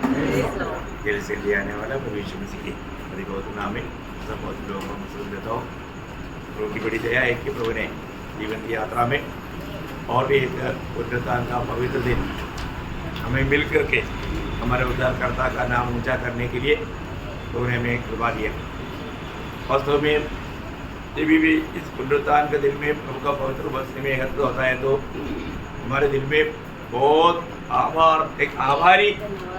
Jail से ले आने वाला प्रभु यीशु मसीह की बहुत नाम में सब बहुत लोगों को मसरूफ देता हूँ। प्रभु की बड़ी दया है कि प्रभु ने जीवन की यात्रा में और भी एक पुनरुत्थान का पवित्र दिन हमें मिल करके हमारे उद्धारकर्ता का नाम ऊंचा करने के लिए प्रभु ने हमें कृपा दिया। वास्तव में जब भी इस पुनरुत्थान के दिन में प्रभु का पवित्र बसने में एकत्र होता है तो हमारे दिल में बहुत एक आभारी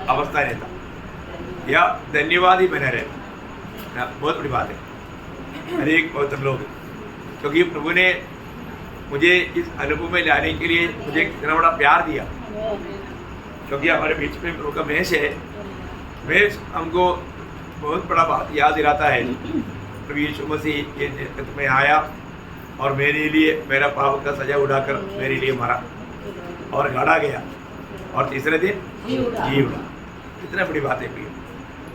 अवस्था रहता या धन्यवाद ही बने रहता। बहुत बड़ी बात है अनेक पवित्र लोग, क्योंकि प्रभु ने मुझे इस अनुभव में लाने के लिए मुझे इतना बड़ा प्यार दिया। क्योंकि हमारे बीच में प्रभु का मेष है, मेष हमको बहुत बड़ा बात याद दिलाता है। प्रभु यीशु मसीह के जगत में आया और मेरे लिए मेरा पाप का सजा उड़ाकर मेरे लिए मरा और गाड़ा गया और तीसरे दिन जी उड़ा। कितना बड़ी बात है प्रिय।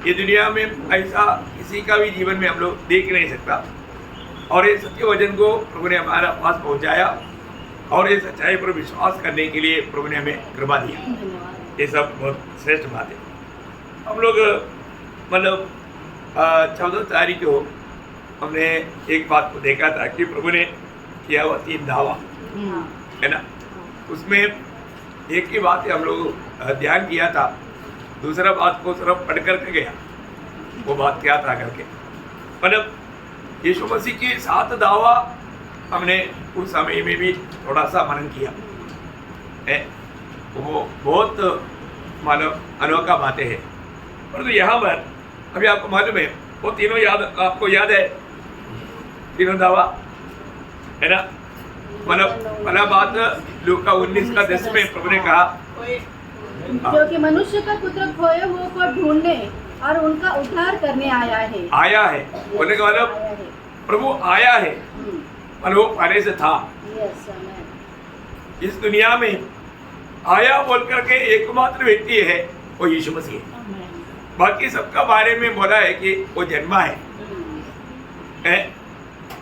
ये दुनिया में ऐसा किसी का भी जीवन में हम लोग देख नहीं सकता और ये सत्य वचन को प्रभु ने हमारा पास पहुंचाया और ये सच्चाई पर विश्वास करने के लिए प्रभु ने हमें कृपा दिया। ये सब बहुत श्रेष्ठ बात है। हम लोग मतलब 14 तारीख को हमने एक बात को देखा था कि प्रभु ने किया हुआ 3 दावा है ना, उसमें एक ही बात हम लोग ध्यान किया था, दूसरा बात को सिर्फ पढ़ करके गया। वो बात क्या था करके मतलब यीशु मसीह की 7 दावा हमने उस समय में भी थोड़ा सा मनन किया है। वो बहुत मानो अनोखा बातें हैं। परंतु यहाँ पर अभी आपको मालूम है वो तीनों आपको याद है, तीनों दावा है ना। मतलब पहला बात लूका 19 का 10 में प्रभु ने कहा क्योंकि मनुष्य का पुत्र खोए हुए को ढूंढने और उनका उद्धार करने आया है। आया है बोलने का मतलब प्रभु आया है, मतलब वो पहले से था इस दुनिया में। आया बोल करके एकमात्र व्यक्ति है वो यीशु मसीह है। बाकी सबका बारे में बोला है कि वो जन्मा है,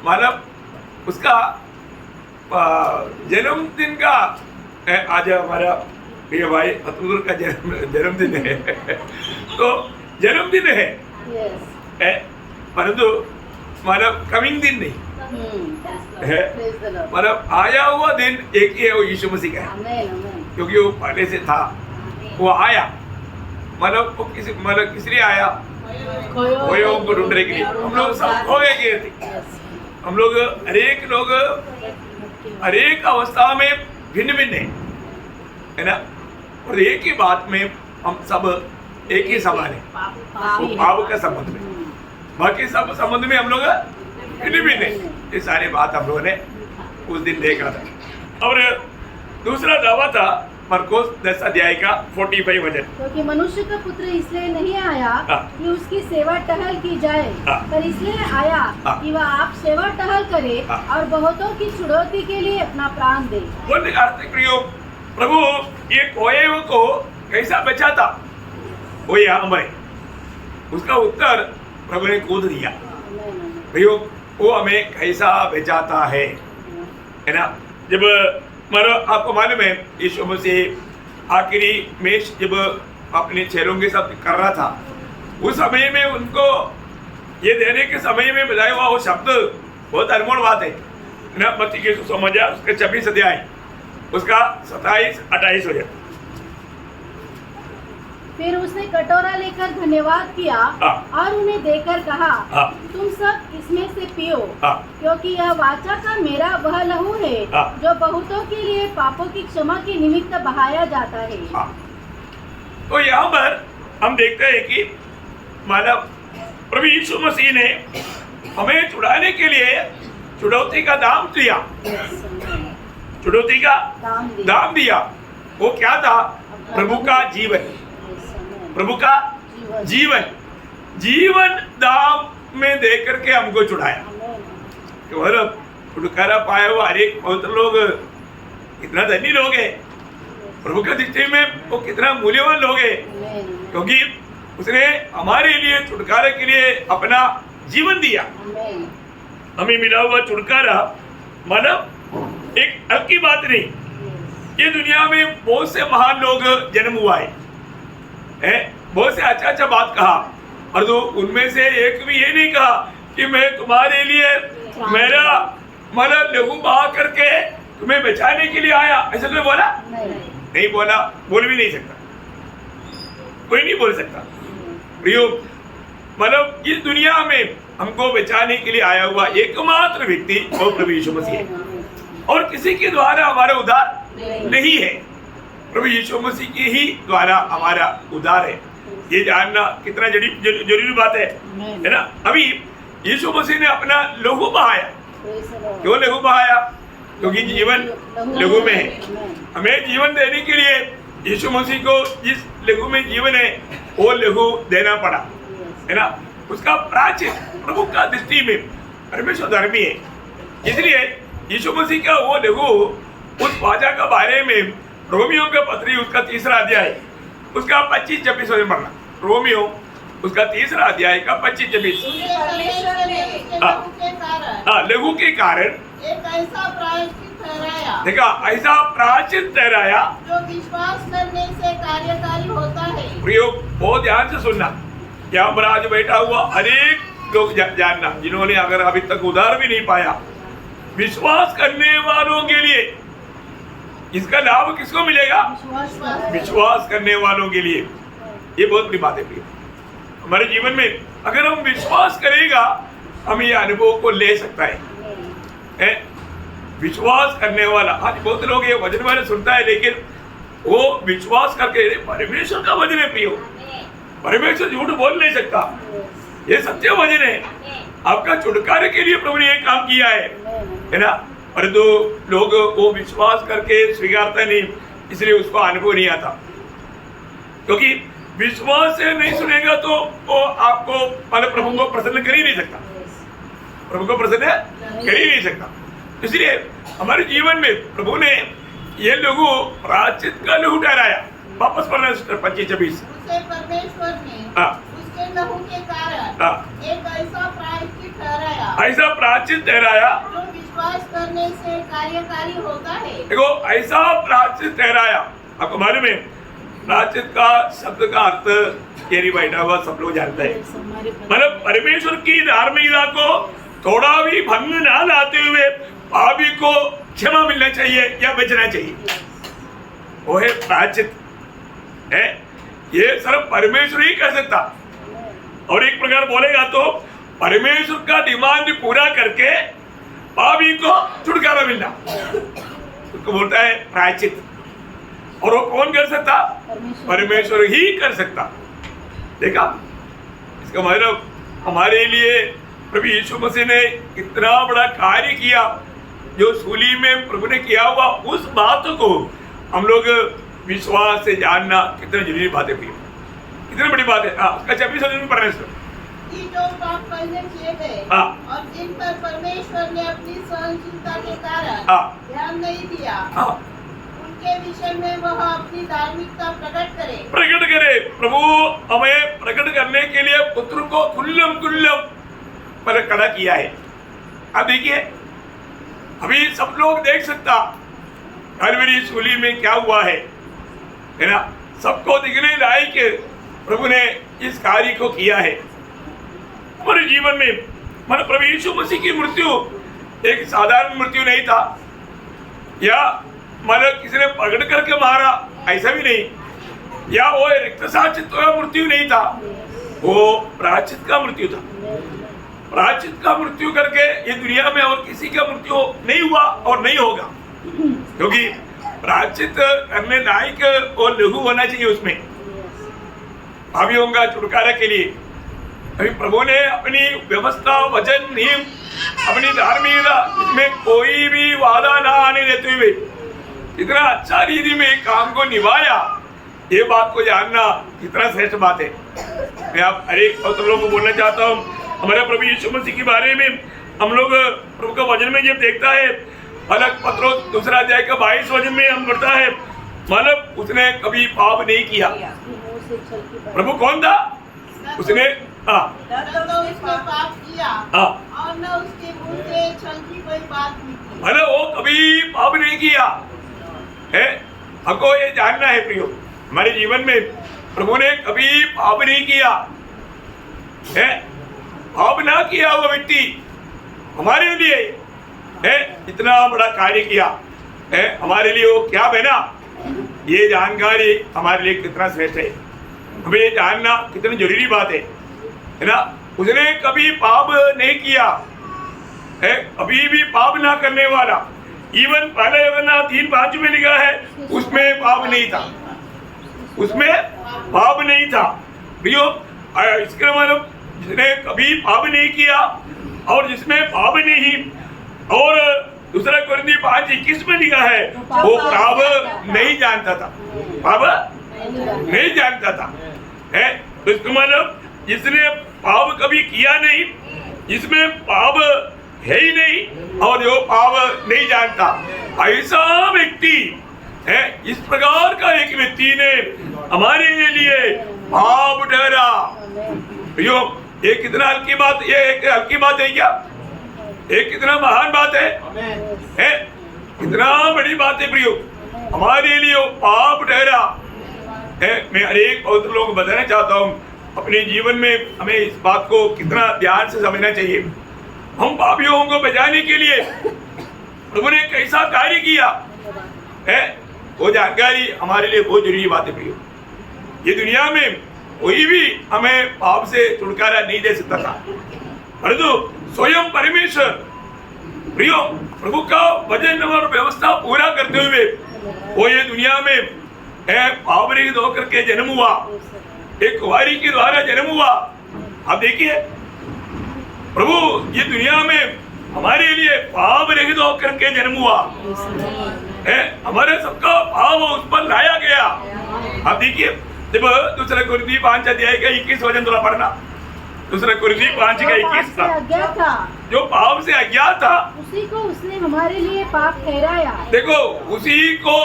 मतलब उसका जन्मदिन का आज हमारा प्रिय भाई अतुल का जन्मदिन है तो जन्मदिन है परंतु मतलब कमिंग दिन नहीं है, मतलब आया हुआ दिन एक ही है, वो यीशु मसीह का है। क्योंकि वो पहले से था, वो आया मतलब वो किस लिए आया, खोए को ढूंढने के लिए। हम लोग सब खोए गए थे, हम लोग हरेक लोग हरेक अवस्था में भिन्न भिन्न है ना। और एक ही बात में हम सब एक ही समान है, वो पाप का संबंध में। बाकी सब संबंध में हम लोग भिन्न भिन्न है। ये सारी बात हम लोगों ने उस दिन देखा था। और दूसरा दावा था मरकोस 10 अध्याय का 45 वचन, क्योंकि मनुष्य का पुत्र इसलिए नहीं आया कि उसकी सेवा टहल की जाए, पर इसलिए आया कि वह आप सेवा टहल करे और बहुतों की छुड़ौती के लिए अपना प्राण दे। बोलने का अर्थ प्रभु ये खोए हुए को कैसा बचाता, वो यहाँ में उसका उत्तर प्रभु ने कूद दिया। भैया वो हमें कैसा बचाता है ना। जब मानो आपको मालूम है यीशु मसीह आखिरी में जब अपने चेलों के साथ कर रहा था, उस समय में उनको ये देने के समय में बताया हुआ वो शब्द बहुत अनमोल बात है ना। मत्ती के सुसमाचार उसके 26 अध्याय उसका 27-28 हो जाए। फिर उसने कटोरा लेकर धन्यवाद किया और उन्हें देकर कहा, तुम सब इसमें से पियो, क्योंकि यह वाचा का मेरा वह लहू है जो बहुतों के लिए पापों की क्षमा के निमित्त बहाया जाता है। तो यहाँ पर हम देखते हैं कि मानव प्रभु यीशु मसीह ने हमें छुड़ाने के लिए छुड़ौती का दाम दिया, छुड़ौती का दाम दिया। वो क्या था, प्रभु का जीवन, प्रभु का जीवन दाम में दे करके हमको छुड़ाया। छुटकारा पाया हुआ हरेक बहुत लोग कितना धनी लोग हैं, प्रभु के दृष्टि में वो कितना मूल्यवान लोग हैं, क्योंकि उसने हमारे लिए छुटकारे के लिए अपना जीवन दिया। हमें मिला हुआ छुटकारा मानव एक हक की बात नहीं। ये दुनिया में बहुत से महान लोग जन्म हुआ है, बहुत से अच्छा अच्छा बात कहा, और तो उनमें से एक भी ये नहीं कहा कि मैं तुम्हारे लिए मेरा मतलब लहू बहा करके तुम्हें बचाने के लिए आया। ऐसा कोई बोला? नहीं बोला, बोल भी नहीं सकता, कोई नहीं बोल सकता। प्रियो, मतलब इस दुनिया में हमको बचाने के लिए आया हुआ एकमात्र व्यक्ति वो प्रभु यीशु मसीह है, और किसी के द्वारा हमारा उद्धार नहीं है, प्रभु यीशु मसीह के ही द्वारा हमारा उद्धार है। ये जानना कितना जरूरी बात है ना। अभी यीशु मसीह ने अपना लहू बहाया। क्यों लहू बहाया? क्योंकि जीवन लहू में है। हमें जीवन देने के लिए यीशु मसीह को जिस लहू में जीवन है वो लहू देना पड़ा, है ना। उसका प्राचीन प्रभु का दृष्टि में परमेश्वर धर्मी है, इसलिए यीशु मसीह का वो लहू उस वाचा का बारे में रोमियो का पत्री उसका 3रा अध्याय उसका 25-26 में पढ़ना। रोमियो उसका 3रा अध्याय का 25-26। लहू के कारण एक ऐसा प्रायश्चित ठहराया, देखा, ऐसा प्रायश्चित ठहराया जो विश्वास करने से कार्यकारी होता है। प्रियो, बहुत ध्यान से सुनना। यहाँ पर आज बैठा हुआ अनेक लोग जानना जिन्होंने अगर अभी तक उद्धार भी नहीं पाया, विश्वास करने वालों के लिए इसका लाभ किसको मिलेगा? विश्वास करने वालों के लिए। ये बहुत बड़ी बात है प्रियो। हमारे जीवन में अगर हम विश्वास करेगा हम ये अनुभव को ले सकता है। विश्वास करने वाला, आज बहुत लोग ये वचन वाले सुनता है लेकिन वो विश्वास करके परमेश्वर का वचन है प्रियो, परमेश्वर झूठ बोल नहीं सकता, ये सत्य वचन है। आपका छुटकारे के लिए प्रभु ने ये काम किया है ना। परंतु लोग वो विश्वास करके स्वीकारता नहीं, इसलिए उसको अनुभव नहीं आता। क्योंकि विश्वास से नहीं सुनेगा तो वो आपको मतलब प्रभु को प्रसन्न कर ही नहीं सकता, प्रभु को प्रसन्न कर ही नहीं सकता। इसलिए हमारे जीवन में प्रभु ने ये लहू प्रायश्चित का लहू ठहराया। वापस पढ़ना 25-26। परमेश्वर ने उसके लहू के कारण एक ऐसा प्रायश्चित ठहराया, ऐसा प्रायश्चित ठहराया जो विश्वास करने से कार्यकारी होता है। देखो, ऐसा प्रायश्चित ठहराया। आपको मालूम है प्रायश्चित का शब्द का अर्थ ये नहीं बैठा हुआ सब लोग जानते हैं, मतलब परमेश्वर की धार्मिकता को थोड़ा भी भंग ना लाते हुए पापी को क्षमा मिलना चाहिए या बचना चाहिए, वो है प्रायश्चित है। ये सिर्फ परमेश्वर ही कर सकता, और एक प्रकार बोलेगा तो परमेश्वर का डिमांड पूरा करके पापी को छुटकारा मिलना, उसको बोलता है प्रायश्चित। और वो कौन कर सकता? परमेश्वर ही कर सकता। देखा, इसका मतलब हमारे लिए प्रभु यीशु मसीह ने इतना बड़ा कार्य किया, जो सूली में प्रभु ने किया हुआ उस बात को हम लोग विश्वास से जानना कितना जरूरी बात है, कितनी बड़ी बात है। उसका 26 में पढ़ने से जो पाप पहले किए गए और जिन पर परमेश्वर ने अपनी सहनशीलता के कारण ध्यान नहीं दिया, उनके विषय में वह अपनी धार्मिकता प्रकट करे। प्रभु हमें प्रकट करने के लिए पुत्र को खुल्लम पर खड़ा किया है। अब देखिए, अभी सब लोग देख सकता कलवरी सूली में क्या हुआ है ना। सबको दिखने लायक प्रभु ने इस कार्य को किया है हमारे जीवन में। मतलब प्रभु यीशु मसीह की मृत्यु एक साधारण मृत्यु नहीं था, या मतलब किसी ने पकड़ करके मारा, ऐसा भी नहीं, या वो रक्तसाक्षित मृत्यु नहीं था, वो प्रायश्चित का मृत्यु था। प्रायश्चित का मृत्यु करके ये दुनिया में और किसी का मृत्यु नहीं हुआ और नहीं होगा, क्योंकि प्रायश्चित करने लायक और लहू होना चाहिए उसमें पापियों का छुटकारा के लिए। अभी प्रभु ने अपनी व्यवस्था, वचन, नियम, अपनी धार्मिकता, इसमें कोई भी वादा ना आने देते हुए इतना अच्छा रीति में काम को निभाया। ये बात को जानना कितना श्रेष्ठ बात है। मैं आप हर एक लोगों को बोलना चाहता हूँ, हमारे प्रभु यीशु मसीह के बारे में हम लोग प्रभु का वचन में जब देखता है, अलग पत्रोस 2 अध्याय का 22 वचन में हम पढ़ता है, मतलब उसने कभी पाप नहीं किया। प्रभु कौन था? उसने उसने पाप किया और न उसके मुंह से छल की कोई बात निकली। मतलब वो कभी पाप नहीं किया है। हमको ये जानना है प्रियो, हमारे जीवन में प्रभु ने कभी पाप नहीं किया है, पाप ना किया वो व्यक्ति हमारे लिए है इतना बड़ा कार्य किया है, हमारे लिए वो क्या बना, ये जानकारी हमारे लिए कितना श्रेष्ठ है, हमें ये जानना कितनी जरूरी बात है ना। उसने कभी पाप नहीं किया है, अभी भी पाप ना करने वाला, इवन पहले योहन्ना 3:5 में लिखा है उसमें पाप नहीं था, उसमें पाप नहीं था। प्रियो, इसका मतलब जिसने कभी पाप नहीं किया और जिसमें पाप नहीं, और दूसरा कोरिन्थी 5:21 में लिखा है वो पाप नहीं जानता था, पाप नहीं जानता था है। तो इसका मतलब जिसने पाप कभी किया नहीं, जिसमें पाप है ही नहीं और जो पाप नहीं जानता, ऐसा व्यक्ति है, इस प्रकार का एक व्यक्ति ने हमारे लिए पाप ठहरा। प्रियो, ये कितना हल्की बात, ये एक हल्की बात है क्या, एक कितना महान बात है कितना बड़ी बात है प्रियो, हमारे लिए वो पाप ठहरा है। मैं अनेक पवित्र लोगों को बताना चाहता हूँ, अपने जीवन में हमें इस बात को कितना ध्यान से समझना चाहिए। हम पापियों को बचाने के लिए प्रभु ने कैसा कार्य किया है, वो जानकारी हमारे लिए बहुत जरूरी बात है प्रियो। ये दुनिया में कोई भी हमें पाप से छुटकारा नहीं दे सकता था, परंतु स्वयं परमेश्वर प्रियो प्रभु का वचन और व्यवस्था पूरा करते हुए वो ये दुनिया में पाप रहित होकर के जन्म हुआ, एक कुंवारी के द्वारा जन्म हुआ। आप देखिए प्रभु ये दुनिया में हमारे लिए पाप रहित होकर के जन्म हुआ है, हमारे सबका पाप उस पर लाया गया। आप देखिए जब दूसरा कोरिन्थी 5:21 वचन थोड़ा पढ़ना, दूसरा कोरिन्थी 5:21 था, जो पाप से अज्ञात था उसी को उसने हमारे लिए पाप ठहराया। देखो, उसी को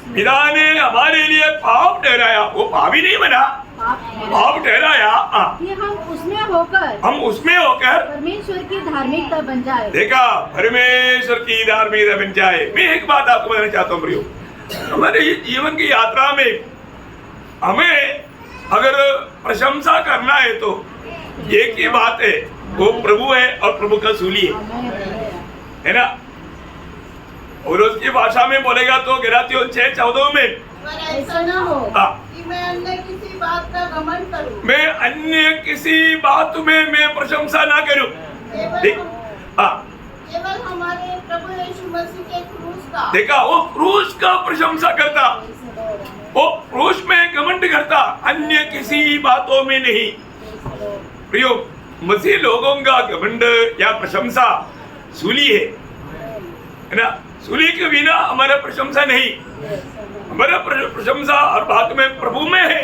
पिता ने हमारे लिए पाप ठहराया, वो पाप ही नहीं बना, पाप ठहराया कि हम उसमें होकर परमेश्वर की धार्मिकता बन जाए। देखा, परमेश्वर की धार्मिकता बन जाए। मैं एक बात आपको बताना चाहता हूँ प्रियो, हमारे ये जीवन की यात्रा में हमें अगर प्रशंसा करना है तो एक ही बात है, वो प्रभु है और प्रभु का सूली है ना। और उसकी भाषा में बोलेगा तो गलातियों 6:14 में, ऐसा न हो कि मैं अन्य किसी बात का घमंड करूं, मैं अन्य किसी बात में मैं प्रशंसा ना करूं, केवल हमारे प्रभु यीशु मसीह के क्रूस का। देखा, वो क्रूस का प्रशंसा करता, वो क्रूस में घमंड करता, अन्य किसी बातों में नहीं। प्रियो, मसीह लोगों का घमंड या प्रशंसा सूली है ना। सूली के बिना हमारा प्रशंसा नहीं, हमारा प्रशंसा हर बात में प्रभु में है।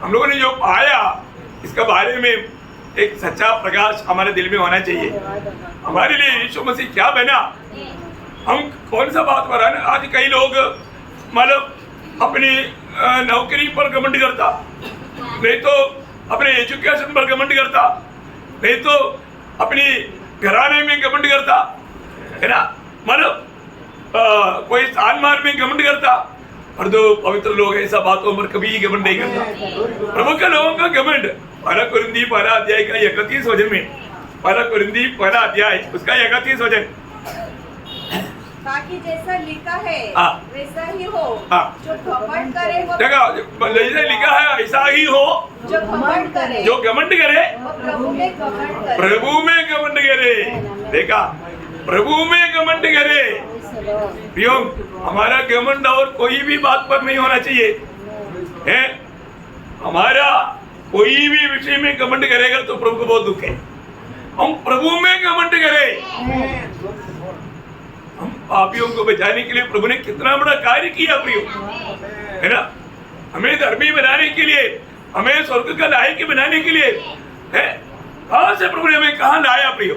हम लोगों ने जो पाया इसके बारे में एक सच्चा प्रकाश हमारे दिल में होना चाहिए। हमारे लिए यीशु मसीह क्या बना, हम कौन सा बात पर है। आज कई लोग मतलब अपनी नौकरी पर घमंड करता, नहीं तो अपने एजुकेशन पर घमंड करता, नहीं तो अपनी घराने में घमंड करता है ना, मतलब कोई स्थान मान में घमंड करता। और दो पवित्र लोग ऐसा बातों पर कभी घमंड नहीं करता। प्रभु के लोगों का घमंड 1 कोरिन्थी 1 अध्याय का 31 वचन में, 1 कोरिन्थी 1 अध्याय उसका 31 वचन, ताकि जैसा लिखा है वैसा ही हो, जो घमंड करे वो जैसा लिखा है ऐसा ही हो, जो घमंड करे, जो घमंड करे प्रभु में घमंड करे, प्रभु में घमंड करे। देखा, प्रभु में घमंड करे। प्रियो, हमारा घमंड और कोई भी बात पर नहीं होना चाहिए है। हमारा कोई भी विषय में घमंड करेगा तो प्रभु को बहुत दुख है। हम प्रभु में घमंड करें। हम पापियों को बचाने के लिए प्रभु ने कितना बड़ा कार्य किया प्रियो, है ना। हमें धर्मी बनाने के लिए, हमें स्वर्ग का लायक बनाने के लिए है। कहां से प्रभु ने हमें कहां लाया प्रियो।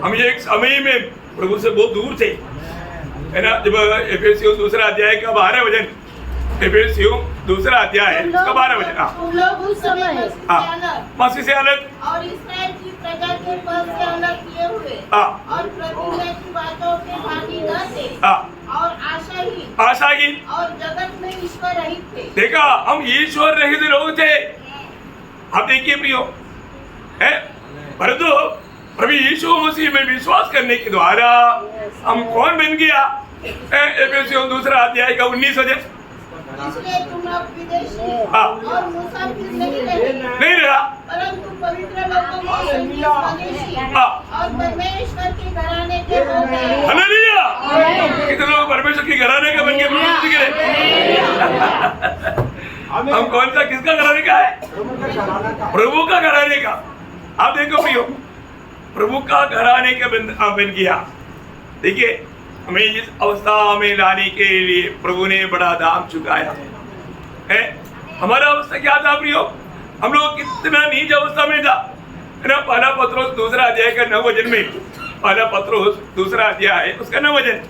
हम एक समय में प्रभु से बहुत दूर थे, है ना। जब एफेसियों 2 अध्याय का 12 वचन, एफेसियों 2 अध्याय का 12 वचन, तुम लोग उस समय मसीह से अलग और इस्राएल की प्रजा के पद से अलग किए हुए और प्रतिज्ञा की बातों के भागी न थे और आशाहीन आशाहीन और जगत में ईश्वर रहित थे। देखा, हम ईश्वर रहित लोग थे। आप देखिए प्रियो, है परंतु प्रभु यीशु मसीह में विश्वास करने के द्वारा हम कौन बन गया? एफेसियों 2:19 वचन, इसलिए तुम अब विदेशी हाँ। और मुसाफिर नहीं रहे, नहीं रहा, परंतु पवित्र लोगों में स्वदेशी हाँ। और परमेश्वर के घराने के हो गए। हालेलुया। कितने लोग परमेश्वर की घराने का बन के प्रभु के लिए? हम कौन सा किसका घराने का है? प्रभु का घराने का। आप देखो प्रियो, प्रभु का घराने का बन गया। देखिए, हमें इस अवस्था में लाने के लिए प्रभु ने बड़ा दाम चुकाया है। हमारा अवस्था क्या था प्रियो? हम लोग कितना नीच अवस्था में था, है ना? पहला पत्रोस 2 अध्याय का 9 वचन में, पहला पत्रोस 2 अध्याय उसका 9 वचन,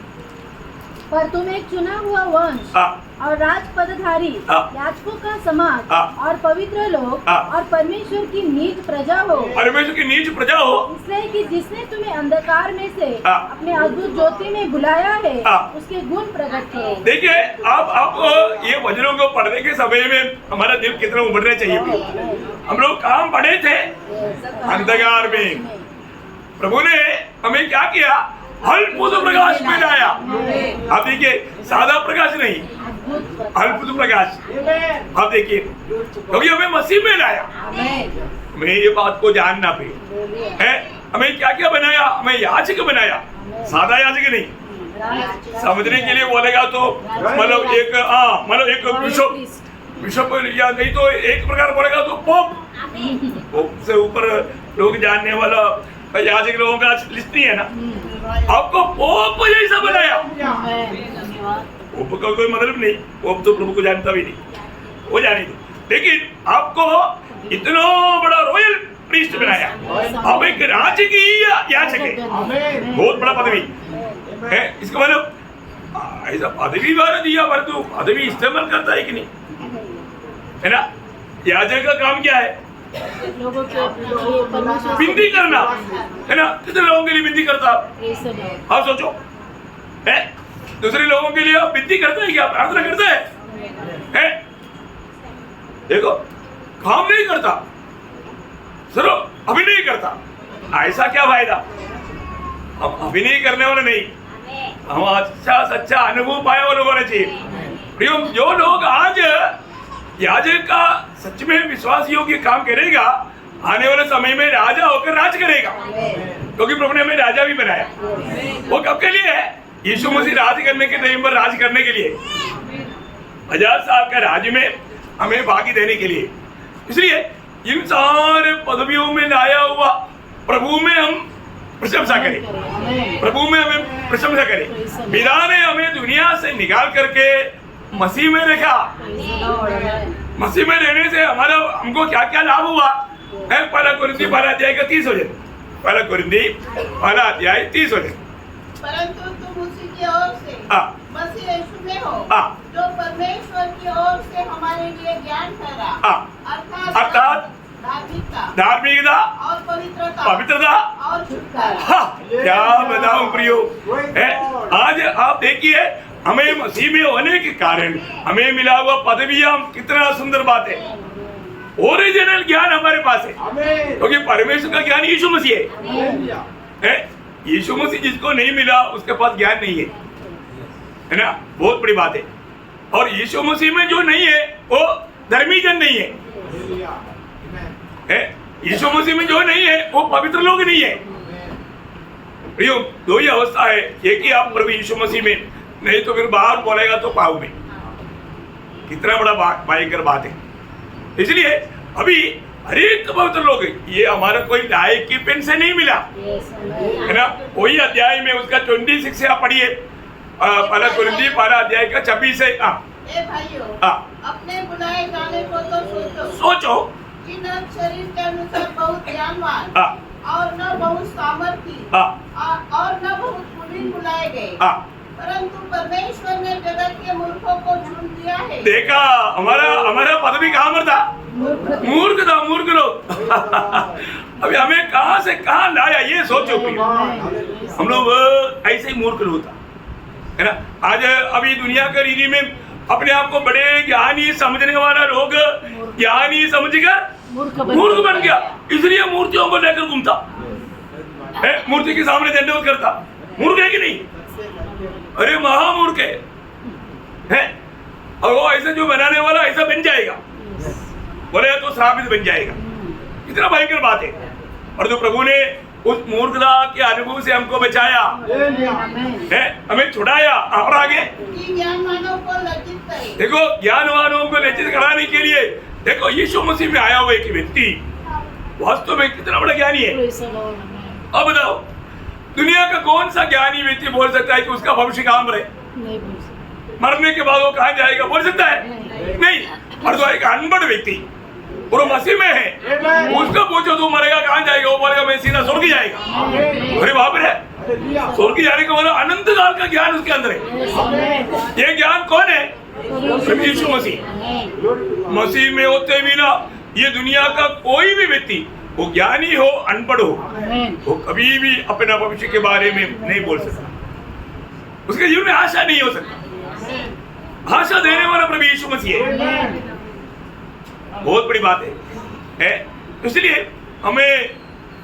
पर तुम एक चुना हुआ वंश और राजपदधारी, याजकों का समाज और पवित्र लोग और परमेश्वर की नीच प्रजा हो। परमेश्वर की नीच प्रजा हो, इसलिए कि जिसने तुम्हें अंधकार में से अपने अद्भुत ज्योति में बुलाया है, उसके गुण प्रकट करो। देखिए, आप ये वचनों को पढ़ने के समय में हमारा दिल कितना उमड़ना चाहिए। हम लोग काम पढ़े थे अंधकार में, प्रभु ने हमें क्या किया? अद्भुत प्रकाश में लाया। आप देखिए, सादा प्रकाश नहीं, अद्भुत प्रकाश। आप देखिए, क्योंकि हमें मसीह में लाया। हमें ये बात को जानना भी है। हमें क्या क्या बनाया? हमें याजक बनाया, सादा याजक नहीं। समझने के लिए बोलेगा तो मतलब एक बिशप या नहीं तो एक प्रकार बोलेगा तो पोप से ऊपर लोग जानने वाला याजक लोगों का लिस्ट नहीं है ना। आपको पोप जैसा बनाया। पोप का कोई मतलब नहीं, पोप तो प्रभु को जानता भी नहीं, वो जाने दो। लेकिन आपको इतना बड़ा रॉयल प्रीस्ट बनाया। आप एक राज्य की याचक है, बहुत बड़ा पदवी है। इसका मतलब ऐसा पदवी वाला दिया, परंतु पदवी इस्तेमाल करता है कि नहीं, है ना? याजक का काम क्या है? लोगों के परमेश्वर विनती करना, है ना? कितने लोगों के लिए विनती करता? आप सोचो, है दूसरे लोगों के लिए आप विनती करते हैं क्या? प्रार्थना करते हैं? देखो, काम नहीं करता, सिर्फ अभिनय करता। ऐसा क्या फायदा? हम अभिनय करने वाले नहीं, हम अच्छा सच्चा अनुभव पाए वाले होना चाहिए। जो लोग आज याजक का सच में विश्वास योग्य काम करेगा, आने वाले समय में राजा होकर राज करेगा, क्योंकि प्रभु ने हमें राजा भी बनाया। वो कब के लिए है? यीशु मसीह राज करने के टाइम पर राज करने के लिए, 1000 साल का राज्य में हमें भागी देने के लिए। इसलिए इन सारे पदवियों में लाया हुआ प्रभु में हम प्रशंसा करें, प्रभु में हमें प्रशंसा करें। पिता ने हमें दुनिया से निकाल करके मसीह में रखा। मसीह में रहने से हमको क्या क्या लाभ हुआ है? पहला कोरिन्थी 1 अध्याय का 30 वचन, पहला कोरिन्थी 1 अध्याय 30 वचन। परंतु तुम उसी की ओर से मसीह यीशु में हो, जो परमेश्वर की ओर से हमारे लिए ज्ञान ठहरा, अर्थात धार्मिकता और पवित्रता और छुटकारा। क्या बताऊं प्रियो, आज आप देखिए, हमें मसीह में होने के कारण हमें मिला हुआ पदवियां, कितना सुंदर बात है। ओरिजिनल ज्ञान हमारे पास है, क्योंकि परमेश्वर का ज्ञान यीशु मसीह है। यीशु मसीह जिसको नहीं मिला उसके पास ज्ञान नहीं है ना? बहुत बड़ी बात है। और यीशु मसीह में जो नहीं है वो धर्मी जन नहीं है। यीशु मसीह में जो नहीं है वो पवित्र लोग नहीं है। दो ही अवस्था है, एक ही आप प्रभु यीशु मसीह में, नहीं तो फिर बाहर बोलेगा तो पाव में। कितना बड़ा भयंकर बात है। इसलिए अभी हर एक पवित्र लोग, ये हमारा कोई लायक की पेन से नहीं मिला, है ना? वही अध्याय में उसका 26 से आप पढ़िए, पहला कोरिन्थी 1 अध्याय का 26 से। भाइयों, अपने बुलाए जाने को तो सोचो, जिन शरीर के अनुसार बहुत ज्ञानवान और न बहुत सामर्थी और न बहुत कुलीन बुलाए गए, परंतु परमेश्वर ने जगत के मूर्खों को चुन लिया है। देखा, हमारा पदवी कहाँ पर था? मूर्ख था, मूर्ख लोग। अभी हमें कहाँ से कहाँ लाया, ये सोचो। हम लोग ऐसे ही मूर्ख लोग था, है ना। आज अभी दुनिया का रीति में अपने आप को बड़े ज्ञानी समझने वाला लोग ज्ञानी समझकर मूर्ख बन गया, इसलिए मूर्तियों को लेकर घूमता है, मूर्ति के सामने दंडवत करता। मूर्ख है कि नहीं? अरे महामूर्ख है? और वो ऐसा जो बनाने वाला ऐसा बन जाएगा, बोले तो श्रापित बन जाएगा। इतना भयंकर बात है। और जो प्रभु ने उस मूर्खता के अनुभव से हमको बचाया है, हमें छुड़ाया। और आगे ज्ञानवानों को लज्जित करे। देखो, ज्ञानवानों को लज्जित कराने के लिए देखो यीशु मसीह में आया हुआ एक व्यक्ति वास्तव में कितना बड़ा ज्ञानी है। अब बताओ, दुनिया का कौन सा ज्ञानी व्यक्ति बोल सकता है कि उसका भविष्य काम रहे? मरने के बाद वो कहाँ जाएगा? बोल सकता है? नहीं। और जो एक अनपढ़ व्यक्ति और मसीह में है, उसका पूछो तू मरेगा कहाँ जाएगा? वो बोलेगा मैं सीधा स्वर्ग जाएगा। अरे बाप रे, स्वर्ग जाने का मतलब अनंत काल का ज्ञान उसके अंदर है। ये ज्ञान कौन है? यीशु मसीह। मसीह में होते भी ना ये दुनिया का कोई भी व्यक्ति, वो ज्ञानी हो अनपढ़ हो, वो कभी भी अपना भविष्य के बारे में नहीं बोल सकता। उसके जीवन में आशा नहीं हो सकती। आशा देने वाला प्रभु यीशु मसीह है। बहुत बड़ी बात है। इसलिए हमें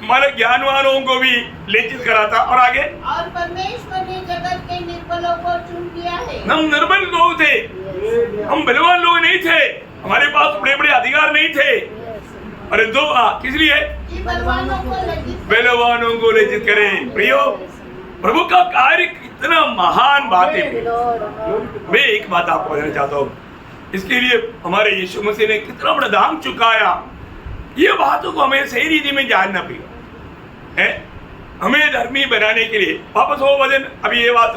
हमारे ज्ञानवानों को भी लज्जित कराता। और आगे, और परमेश्वर ने जगत के निर्बलों को चुन लिया है। हम निर्बल लोग थे, हम बलवान लोग नहीं थे, हमारे पास बड़े बड़े अधिकार नहीं थे। अरे दो किस लिए? बलवानों को लज्जित करे। प्रियो, प्रभु का कार्य कितना महान बात है। मैं एक बात आपको कहना चाहता हूँ, इसके लिए हमारे यीशु मसीह ने कितना बड़ा दाम चुकाया। ये बातों को हमें सही रीति में जानना पड़ेगा। हमें धर्मी बनाने के लिए वापस हो वजन, अभी ये बात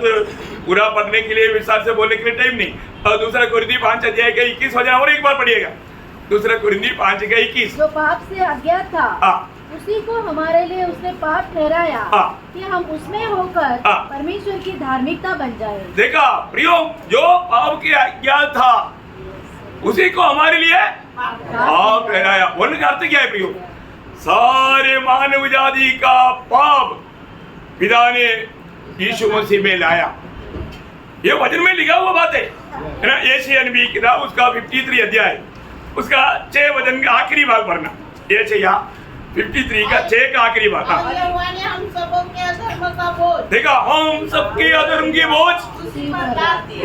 पूरा पढ़ने के लिए विस्तार से बोलने के लिए टाइम नहीं। और दूसरा कुरिन्थी 5 अध्याय का 21 वजन और एक बार पढ़िएगा। दूसरा कुरिन्थी 5 का 21। जो पाप से अज्ञात था उसी को हमारे लिए उसने पाप ठहराया कि हम उसमें होकर परमेश्वर की धार्मिकता बन जाए। देखा प्रियो, जो पाप के अज्ञात था उसी को हमारे लिए पाप ठहराया। बोलने का अर्थ क्या है प्रियो? सारे मानव जाति का पाप पिता ने यीशु मसीह में लाया। ये वचन में लिखा हुआ बात है ना। एशियन भी किताब उसका 53 अध्याय उसका 6 वचन का आखिरी भाग पढ़ना। एशिया 53 का 6 का आखिरी भाग। हम सबों के अधर्म का बोझ, देखा, हम सबके अधर्म की बोझ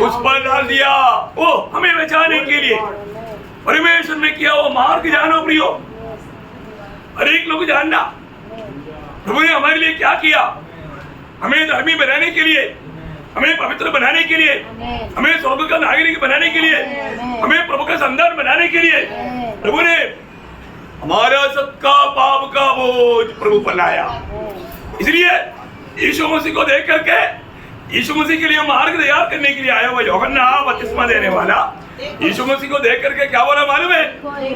उस पर डाल दिया। ओ, हमें बचाने के लिए परमेश्वर ने किया वो मार्ग जानो प्रियो। हर एक लोग जानना प्रभु ने हमारे लिए क्या किया। हमें धर्मी बनाने के लिए, हमें पवित्र बनाने के लिए, हमें स्वर्ग का नागरिक बनाने के लिए, हमें प्रभु का संतान बनाने के लिए प्रभु ने हमारा सबका पाप का बोझ प्रभु पर लाया। इसलिए यीशु मसीह को देख करके, यीशु मसीह के लिए मार्ग तैयार करने के लिए आया हुआ यूहन्ना बपतिस्मा देने वाला यीशु मसीह को देख करके क्या बोला मालूम है?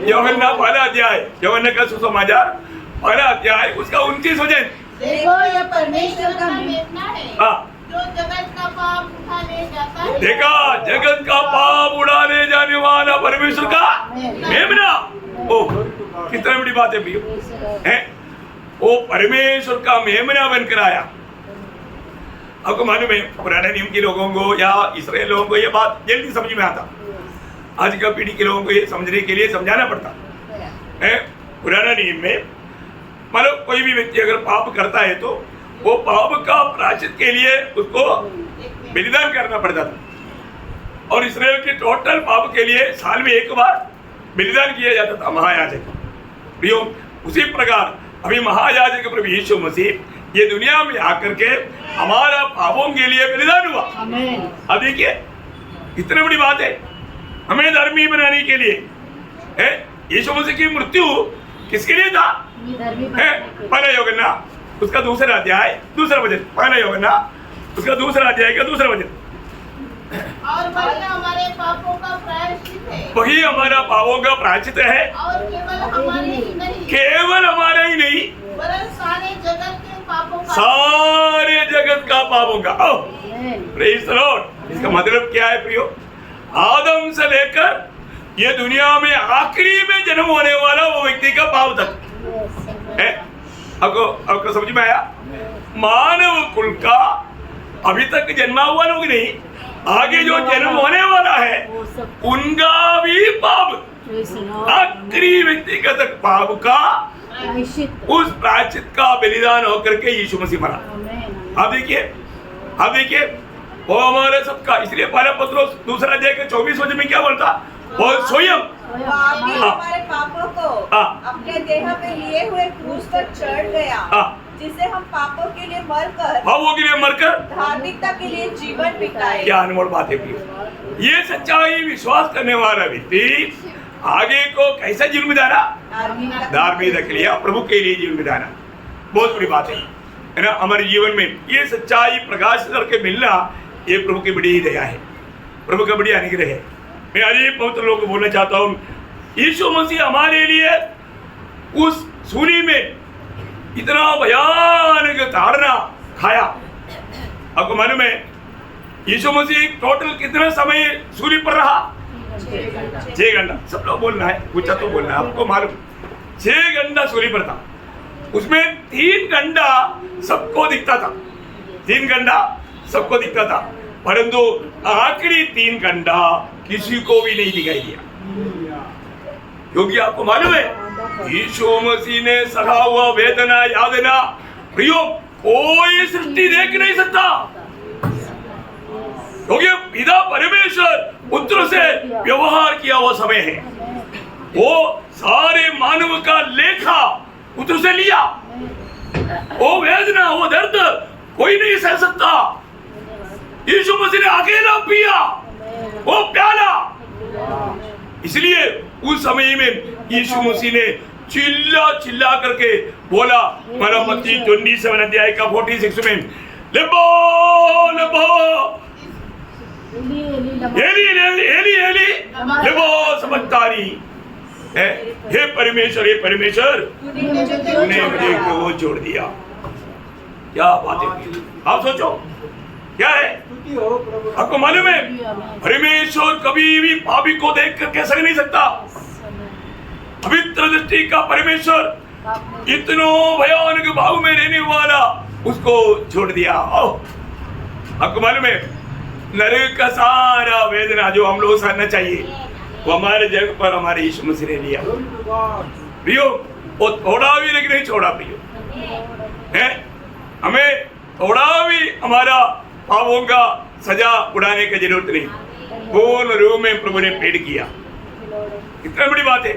यूहन्ना पहला अध्याय, यूहन्ना का सुसमाचार पहला अध्याय उसका 29 वचन। देखो, यह परमेश्वर का मेमना है जो जगत का पाप उठा ले जाता है। देखा, जगत का पाप उड़ा ले जाने वाला परमेश्वर का मेमना। ओ, कितना बड़ी बात है भैया, है वो परमेश्वर का मेमना बनकर आया। आपको मालूम है, पुराने नियम के लोगों को या इस्राएल लोगों को ये बात जल्दी समझ में आता। आज का पीढ़ी के लोगों को ये समझने के लिए समझाना पड़ता है। पुराना नियम में मतलब कोई भी व्यक्ति अगर पाप करता है तो वो पाप का प्रायश्चित के लिए उसको बलिदान करना पड़ता था। और इस्राएल के टोटल पाप के लिए साल में एक बार बलिदान किया जाता था महायाजक। प्रियो, उसी प्रकार अभी महायाजक प्रभु यीशु मसीह ये दुनिया में आकर के हमारा पापों के लिए बलिदान हुआ। अब देखिए कितनी बड़ी बात है। हमें धर्मी बनाने के लिए यीशु मसीह की मृत्यु किसके लिए था? पहला यूहन्ना उसका दूसरा अध्याय दूसरा वचन। पहला यूहन्ना उसका दूसरा अध्याय का दूसरा वचन। और वही हमारे पापों का प्रायश्चित है। वही हमारा पापों का प्रायश्चित है। और केवल हमारे ही नहीं, केवल हमारा ही नहीं, वरन सारे जगत के पापों का, सारे जगत का पापों का। Praise the Lord. इसका मतलब क्या है प्रियो? आदम से लेकर ये दुनिया में आखिरी में जन्म होने वाला वो व्यक्ति का पाप तक है। आपको समझ में आया? मानव कुल का अभी तक जन्मा हुआ लोग नहीं, आगे जो जन्म होने वाला है उनका भी पाप, आखिरी व्यक्ति का तक पाप का उस प्रायश्चित का बलिदान होकर के यीशु मसीह मरा। अब देखिए वो हमारे सबका, इसलिए पहला पत्रोस दूसरा अध्याय के 24 वचन में क्या बोलता, वो स्वयं हमारे पापों को अपने देह पे लिए हुए क्रूस पर चढ़ गया, जिसे हम पापों के लिए मरकर धार्मिकता के लिए जीवन बिताए। क्या अनमोल बात है प्रिय। ये सच्चाई विश्वास करने वाला व्यक्ति आगे को कैसा जीवन बिताना, धार्मिकता के लिए, प्रभु के लिए जीवन बिताना बहुत बड़ी बात है ना। हमारे जीवन में ये सच्चाई प्रकाश करके मिलना, ये प्रभु की बड़ी दया है, प्रभु का बड़ी अनुग्रह है। मैं आज बहुत लोगों को बोलना चाहता हूँ, यीशु मसीह हमारे लिए उस सूली में इतना भयानक ताड़ना खाया। आपको मालूम है यीशु मसीह टोटल कितना समय सूली पर रहा, 6 घंटा। सब लोग बोलना है, पूछा तो बोलना है, आपको मालूम 6 घंटा सूली पर था। उसमें 3 घंटा सबको दिखता था, 3 घंटा सबको दिखता था, परंतु आखिरी 3 घंटा किसी को भी नहीं दिखाई दिया। क्योंकि आपको मालूम है यीशु मसीह ने सहा हुआ वेदना यातना प्रियो कोई सृष्टि देख नहीं सकता, क्योंकि पिता परमेश्वर पुत्र से व्यवहार किया हुआ समय है। वो सारे मानव का लेखा पुत्र से लिया, वो वेदना वो दर्द कोई नहीं सह सकता। यीशु मसीह ने अकेला पिया वो प्याला, इसलिए उस समय में यीशु मसीह ने चिल्ला करके बोला, मत्ती 27 अध्याय का 46 में, लेबो लेबो एली एली एली लेबो समझदारी है, हे परमेश्वर तूने मुझे क्यों छोड़ दिया। क्या बात है, आप सोचो क्या है। आपको मालूम है परमेश्वर कभी भी पापी को देख कर कह नहीं सकता। पवित्र दृष्टि का परमेश्वर इतनो भयानक भाव में रहने वाला उसको छोड़ दिया। आपको मालूम है नरक का सारा वेदना जो हम लोग सहना चाहिए वो हमारे जग पर हमारे यीशु मसीह ने लिया। प्रियो वो थोड़ा भी लेकिन नहीं छोड़ा प्रियो है, हमें थोड़ा भी हमारा पापों का सजा उड़ाने की जरूरत नहीं, पूर्ण रूप में प्रभु ने पेड़ किया। कितना बड़ी बात है,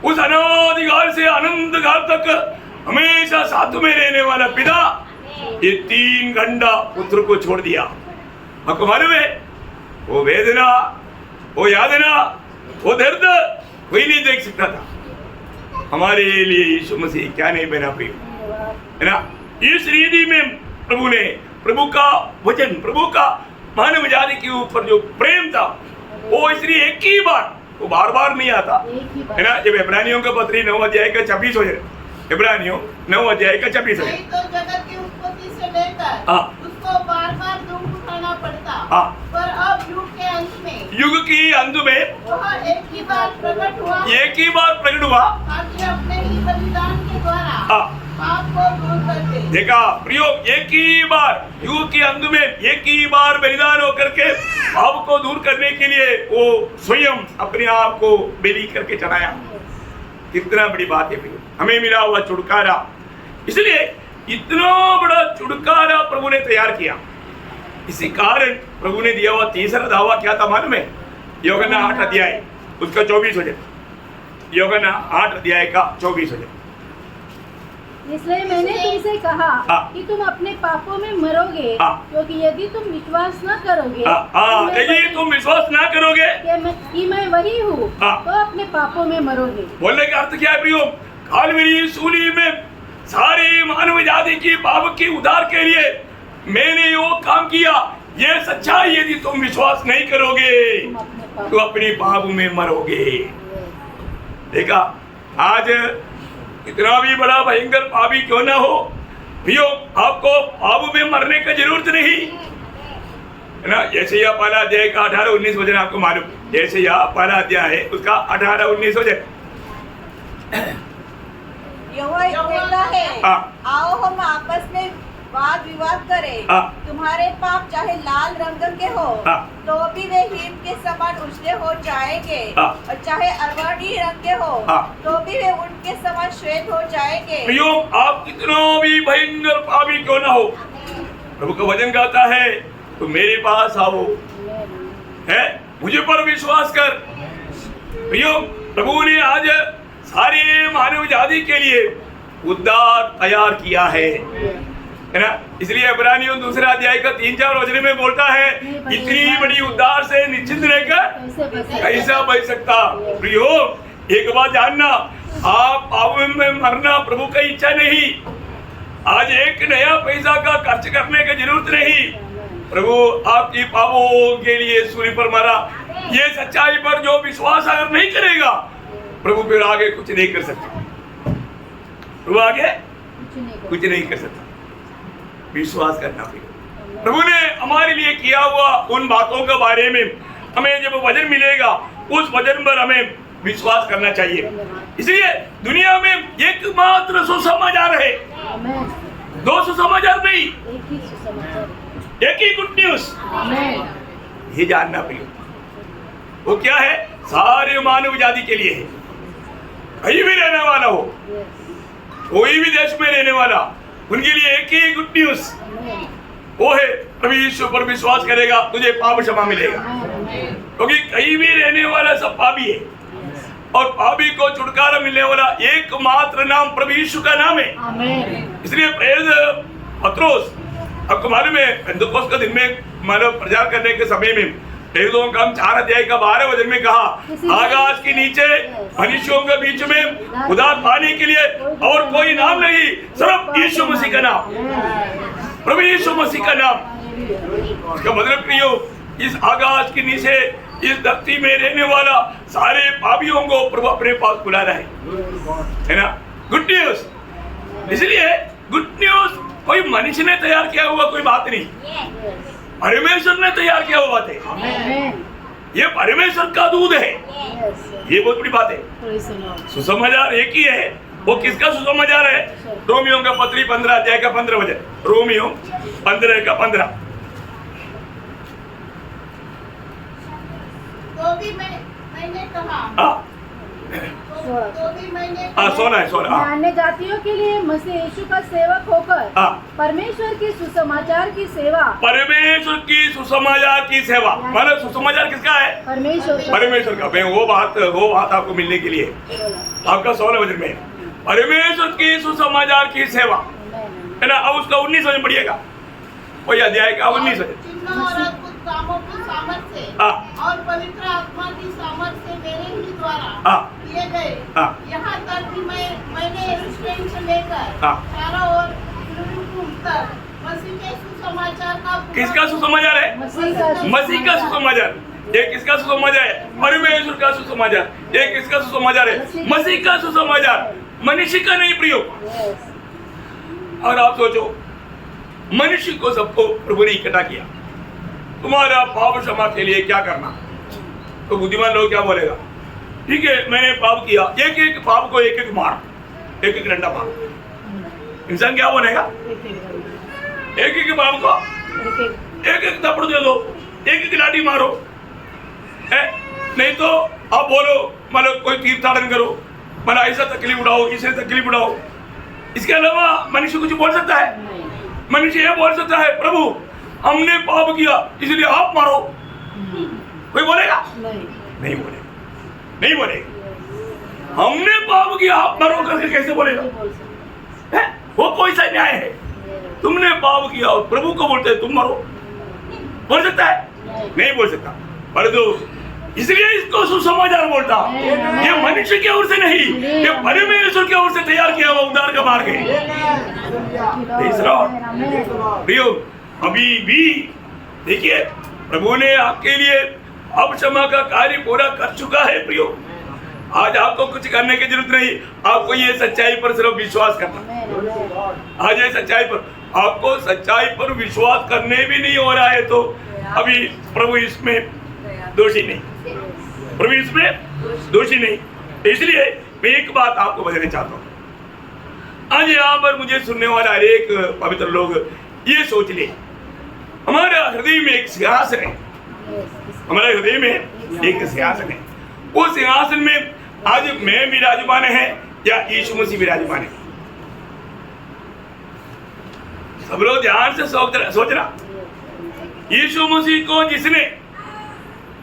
उस अनादिकाल से अनंत काल तक हमेशा साथ में रहने वाला पिता ये 3 घंटा पुत्र को छोड़ दिया। आपको मालूम है वो वेदना वो यातना वो दर्द कोई नहीं देख सकता था। हमारे लिए यीशु मसीह क्या नहीं बना प्रिय है ना। इस रीति में प्रभु का वचन, प्रभु का मानव जाति के ऊपर जो प्रेम था वो इसलिए एक ही बार, वो बार बार नहीं आता है ना। जब इब्रानियों का पत्री 9 अध्याय का 26 हो जाए, इब्रानियों 9 अध्याय का 26 हो जाए, तो जगत की उत्पत्ति से लेकर उसको बार-बार दुख उठाना पड़ता, पर अब युग के अंत में वह एक ही बार प्रकट हुआ ताकि अपने ही बलिदान के द्वारा पाप को दूर कर दे। देखा प्रियो, एक ही बार युग के अंत में एक ही बार बलिदान होकर के पाप को दूर करने के लिए वो स्वयं अपने आप को बलि करके चढ़ाया। कितना बड़ी बात है प्रियो, हमें मिला हुआ छुटकारा, इसलिए इतना बड़ा छुटकारा प्रभु ने तैयार किया। इसी कारण प्रभु ने दिया हुआ तीसरा दावा क्या था मालूम है, यूहन्ना 8 अध्याय उसका 24 वचन, यूहन्ना 8 अध्याय का 24 वचन। इसलिए मैंने तुमसे कहा कि तुम अपने पापों में मरोगे, क्योंकि यदि तुम विश्वास न करोगे यदि तुम विश्वास ना करोगे कि मैं वही हूँ तो अपने पापों में मरोगे। बोलने का अर्थ क्या है प्रियो, कालवरी सूली में सारी मानव जाति की पाप की उद्धार के लिए मैंने वो काम किया। ये सच्चाई, यदि तुम विश्वास नहीं करोगे तो अपने पाप में मरोगे। देखा, आज इतना भी बड़ा भयंकर पापी क्यों ना हो प्रियो, आपको पाप में मरने की जरूरत नहीं है ना। जैसे यह पहला अध्याय का 18-19 वचन आपको मालूम, जैसे यह पहला अध्याय है उसका 18-19 वचन। यहोवा कहता है, आओ हम आपस में वाद विवाद करे, तुम्हारे पाप चाहे लाल रंग के हो तो भी वे हिम के समान उजले हो जाएंगे, और चाहे अरवानी रंग के हो तो भी वे उनके समान श्वेत हो जाएंगे। प्रियो, आप कितना भी भयंकर पापी क्यों ना हो, प्रभु का वचन कहता है तो मेरे पास आओ, है मुझे पर विश्वास कर। प्रियो, प्रभु ने आज सारे मानव जाति के लिए उद्धार तैयार किया है ना। इसलिए इब्रानियों 2 अध्याय का 3-4 वचन में बोलता है, इतनी बड़ी उद्धार से निश्चिंत रहकर कैसा बच सकता। प्रियो, एक बात जानना, आप पापों में मरना प्रभु की इच्छा नहीं। आज एक नया पैसा का खर्च करने की जरूरत नहीं। प्रभु आपकी पापों के लिए सूली पर मरा। ये सच्चाई पर जो विश्वास अगर नहीं करेगा, प्रभु फिर आगे कुछ नहीं कर सकता। प्रभु आगे कुछ नहीं कर सकता। विश्वास करना पड़ेगा। प्रभु ने हमारे लिए किया हुआ उन बातों के बारे में हमें जब वचन मिलेगा, उस वचन पर हमें विश्वास करना चाहिए। इसलिए दुनिया में एकमात्र सुसमाचार है, 2 सुसमाचार नहीं, एक ही गुड न्यूज। ये जानना पड़ेगा। वो क्या है? सारे मानव जाति के लिए है। कहीं भी रहने वाला हो, कोई भी देश में रहने वाला, उनके लिए एक ही गुड न्यूज वो है, प्रभु यीशु पर विश्वास करेगा तुझे पाप क्षमा मिलेगा। क्योंकि कहीं भी रहने वाला सब पापी है, और पापी को छुटकारा मिलने वाला एकमात्र नाम प्रभु यीशु का नाम है। इसलिए प्रेरित पत्रोस, आपको मालूम है, पेंतुकोस्त के दिन में मानव प्रचार करने के समय में प्रेरितों का 4 अध्याय का 12 वचन में कहा, आकाश के नीचे मनुष्यों के बीच में उद्धार पाने के लिए और कोई नाम नहीं, सिर्फ यीशु मसीह का नाम, प्रभु यीशु मसीह का नाम। इसका मतलब प्रियो, इस आकाश के नीचे इस धरती में रहने वाला सारे पापियों को प्रभु अपने पास बुला रहा है ना। Good news. इसलिए गुड न्यूज कोई मनुष्य ने तैयार किया हुआ कोई बात नहीं, परमेश्वर ने तैयार किया हुआ बात है। ये परमेश्वर का दूध है। ये बहुत बड़ी बात है। सुसमाचार एक ही है। वो किसका सुसमाचार है? रोमियो का पत्री 15 अध्याय का 15 वचन, रोमियो 15 का 15। तो भी मैंने कहा, तो भी मैंने सोना है, सोना। अन्य जातियों के लिए मसीह यीशु का सेवक होकर परमेश्वर की सुसमाचार की सेवा, परमेश्वर की सुसमाचार की सेवा, मतलब सुसमाचार किसका है? परमेश्वर का। वो बात आपको मिलने के लिए आपका 16 वचन में परमेश्वर की सुसमाचार की सेवा है ना। अब उसका 19 वचन पढ़िएगा, वही अध्याय का 19 वचन। कामों की सामर्थ्य और पवित्र आत्मा की सामर्थ्य मेरे ही द्वारा किए गए, यहाँ तक कि मैंने यरूशलेम से लेकर चारों ओर तक मसीह के सुसमाचार का। किसका सुसमाचार है? मसीह का सुसमाचार। ये किसका सुसमाचार है? परमेश्वर का सुसमाचार। ये किसका सुसमाचार है? मसीह का सुसमाचार, मनुष्य का नहीं प्रियो। और आप सोचो, मनुष्य को सबको प्रभु ने इकट्ठा किया, तुम्हारा पाप क्षमा के लिए क्या करना? तो बुद्धिमान लोग क्या बोलेगा? ठीक है, मैंने पाप किया, एक एक पाप को एक एक मार, एक एक डंडा मार। इंसान क्या बोलेगा? एक एक पाप को एक एक थप्पड़ दे दो, एक एक लाठी मारो, है? नहीं तो आप बोलो, मतलब कोई तीर्थाटन करो, मतलब ऐसा तकलीफ उठाओ, इसे तकलीफ उठाओ। इसके अलावा मनुष्य कुछ बोल सकता है? मनुष्य यह बोल सकता है, प्रभु हमने पाप किया इसलिए आप मारो। कोई बोलेगा? नहीं बोलेगा, नहीं बोलेगा। हमने पाप किया आप मारो करके कैसे बोलेगा? है? वो कोई सा न्याय है? तुमने पाप किया और प्रभु को बोलते तुम मारो, बोल सकता है? नहीं बोल सकता। परंतु इसलिए इसको सुसमाचार बोलता। ये मनुष्य की ओर से नहीं, ये परमेश्वर की ओर से तैयार किया हुआ उद्धार का मार्ग है। प्रियो, अभी भी देखिए, प्रभु ने आपके लिए अब क्षमा का कार्य पूरा कर चुका है। प्रियो, आज आपको कुछ करने की जरूरत नहीं, आपको ये सच्चाई पर सिर्फ विश्वास करना। आज ये सच्चाई पर, आपको सच्चाई पर विश्वास करने भी नहीं हो रहा है तो अभी प्रभु इसमें दोषी नहीं, प्रभु इसमें दोषी नहीं। इसलिए मैं एक बात आपको बताना चाहता हूँ, आज यहाँ पर मुझे सुनने वाला हर एक पवित्र लोग ये सोच ले, हमारे हृदय में एक सिंहासन है, हमारे हृदय में एक सिंहासन है। वो सिंहासन में आज मैं विराजमान है या यीशु मसीह विराजमान है? सब लोग ध्यान से सोचना। यीशु मसीह को जिसने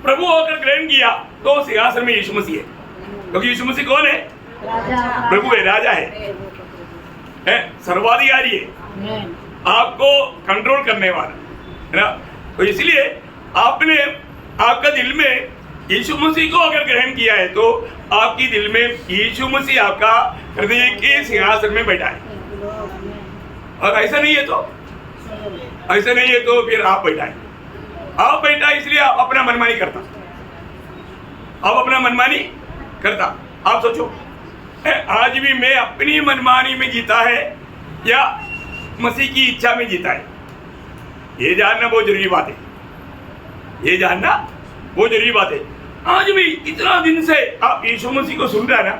प्रभु होकर ग्रहण किया तो सिंहासन में यीशु मसीह है, क्योंकि यीशु मसीह कौन है? प्रभु है, राजा है, सर्वाधिकारी है, आपको कंट्रोल करने वाला है ना। तो इसलिए आपने आपका दिल में यीशु मसीह को अगर ग्रहण किया है तो आपकी दिल में यीशु मसीह आपका हृदय के सिंहासन में बैठा है। और ऐसा नहीं है तो फिर आप बैठा है, आप बैठा इसलिए आप अपना मनमानी करता, आप अपना मनमानी करता। आप सोचो, आज भी मैं अपनी मनमानी में जीता है या मसीह की इच्छा में जीता है? ये जानना बहुत जरूरी बात है, ये जानना बहुत जरूरी बात है। आज भी इतना दिन से आप यीशु मसीह को सुन रहे हैं ना,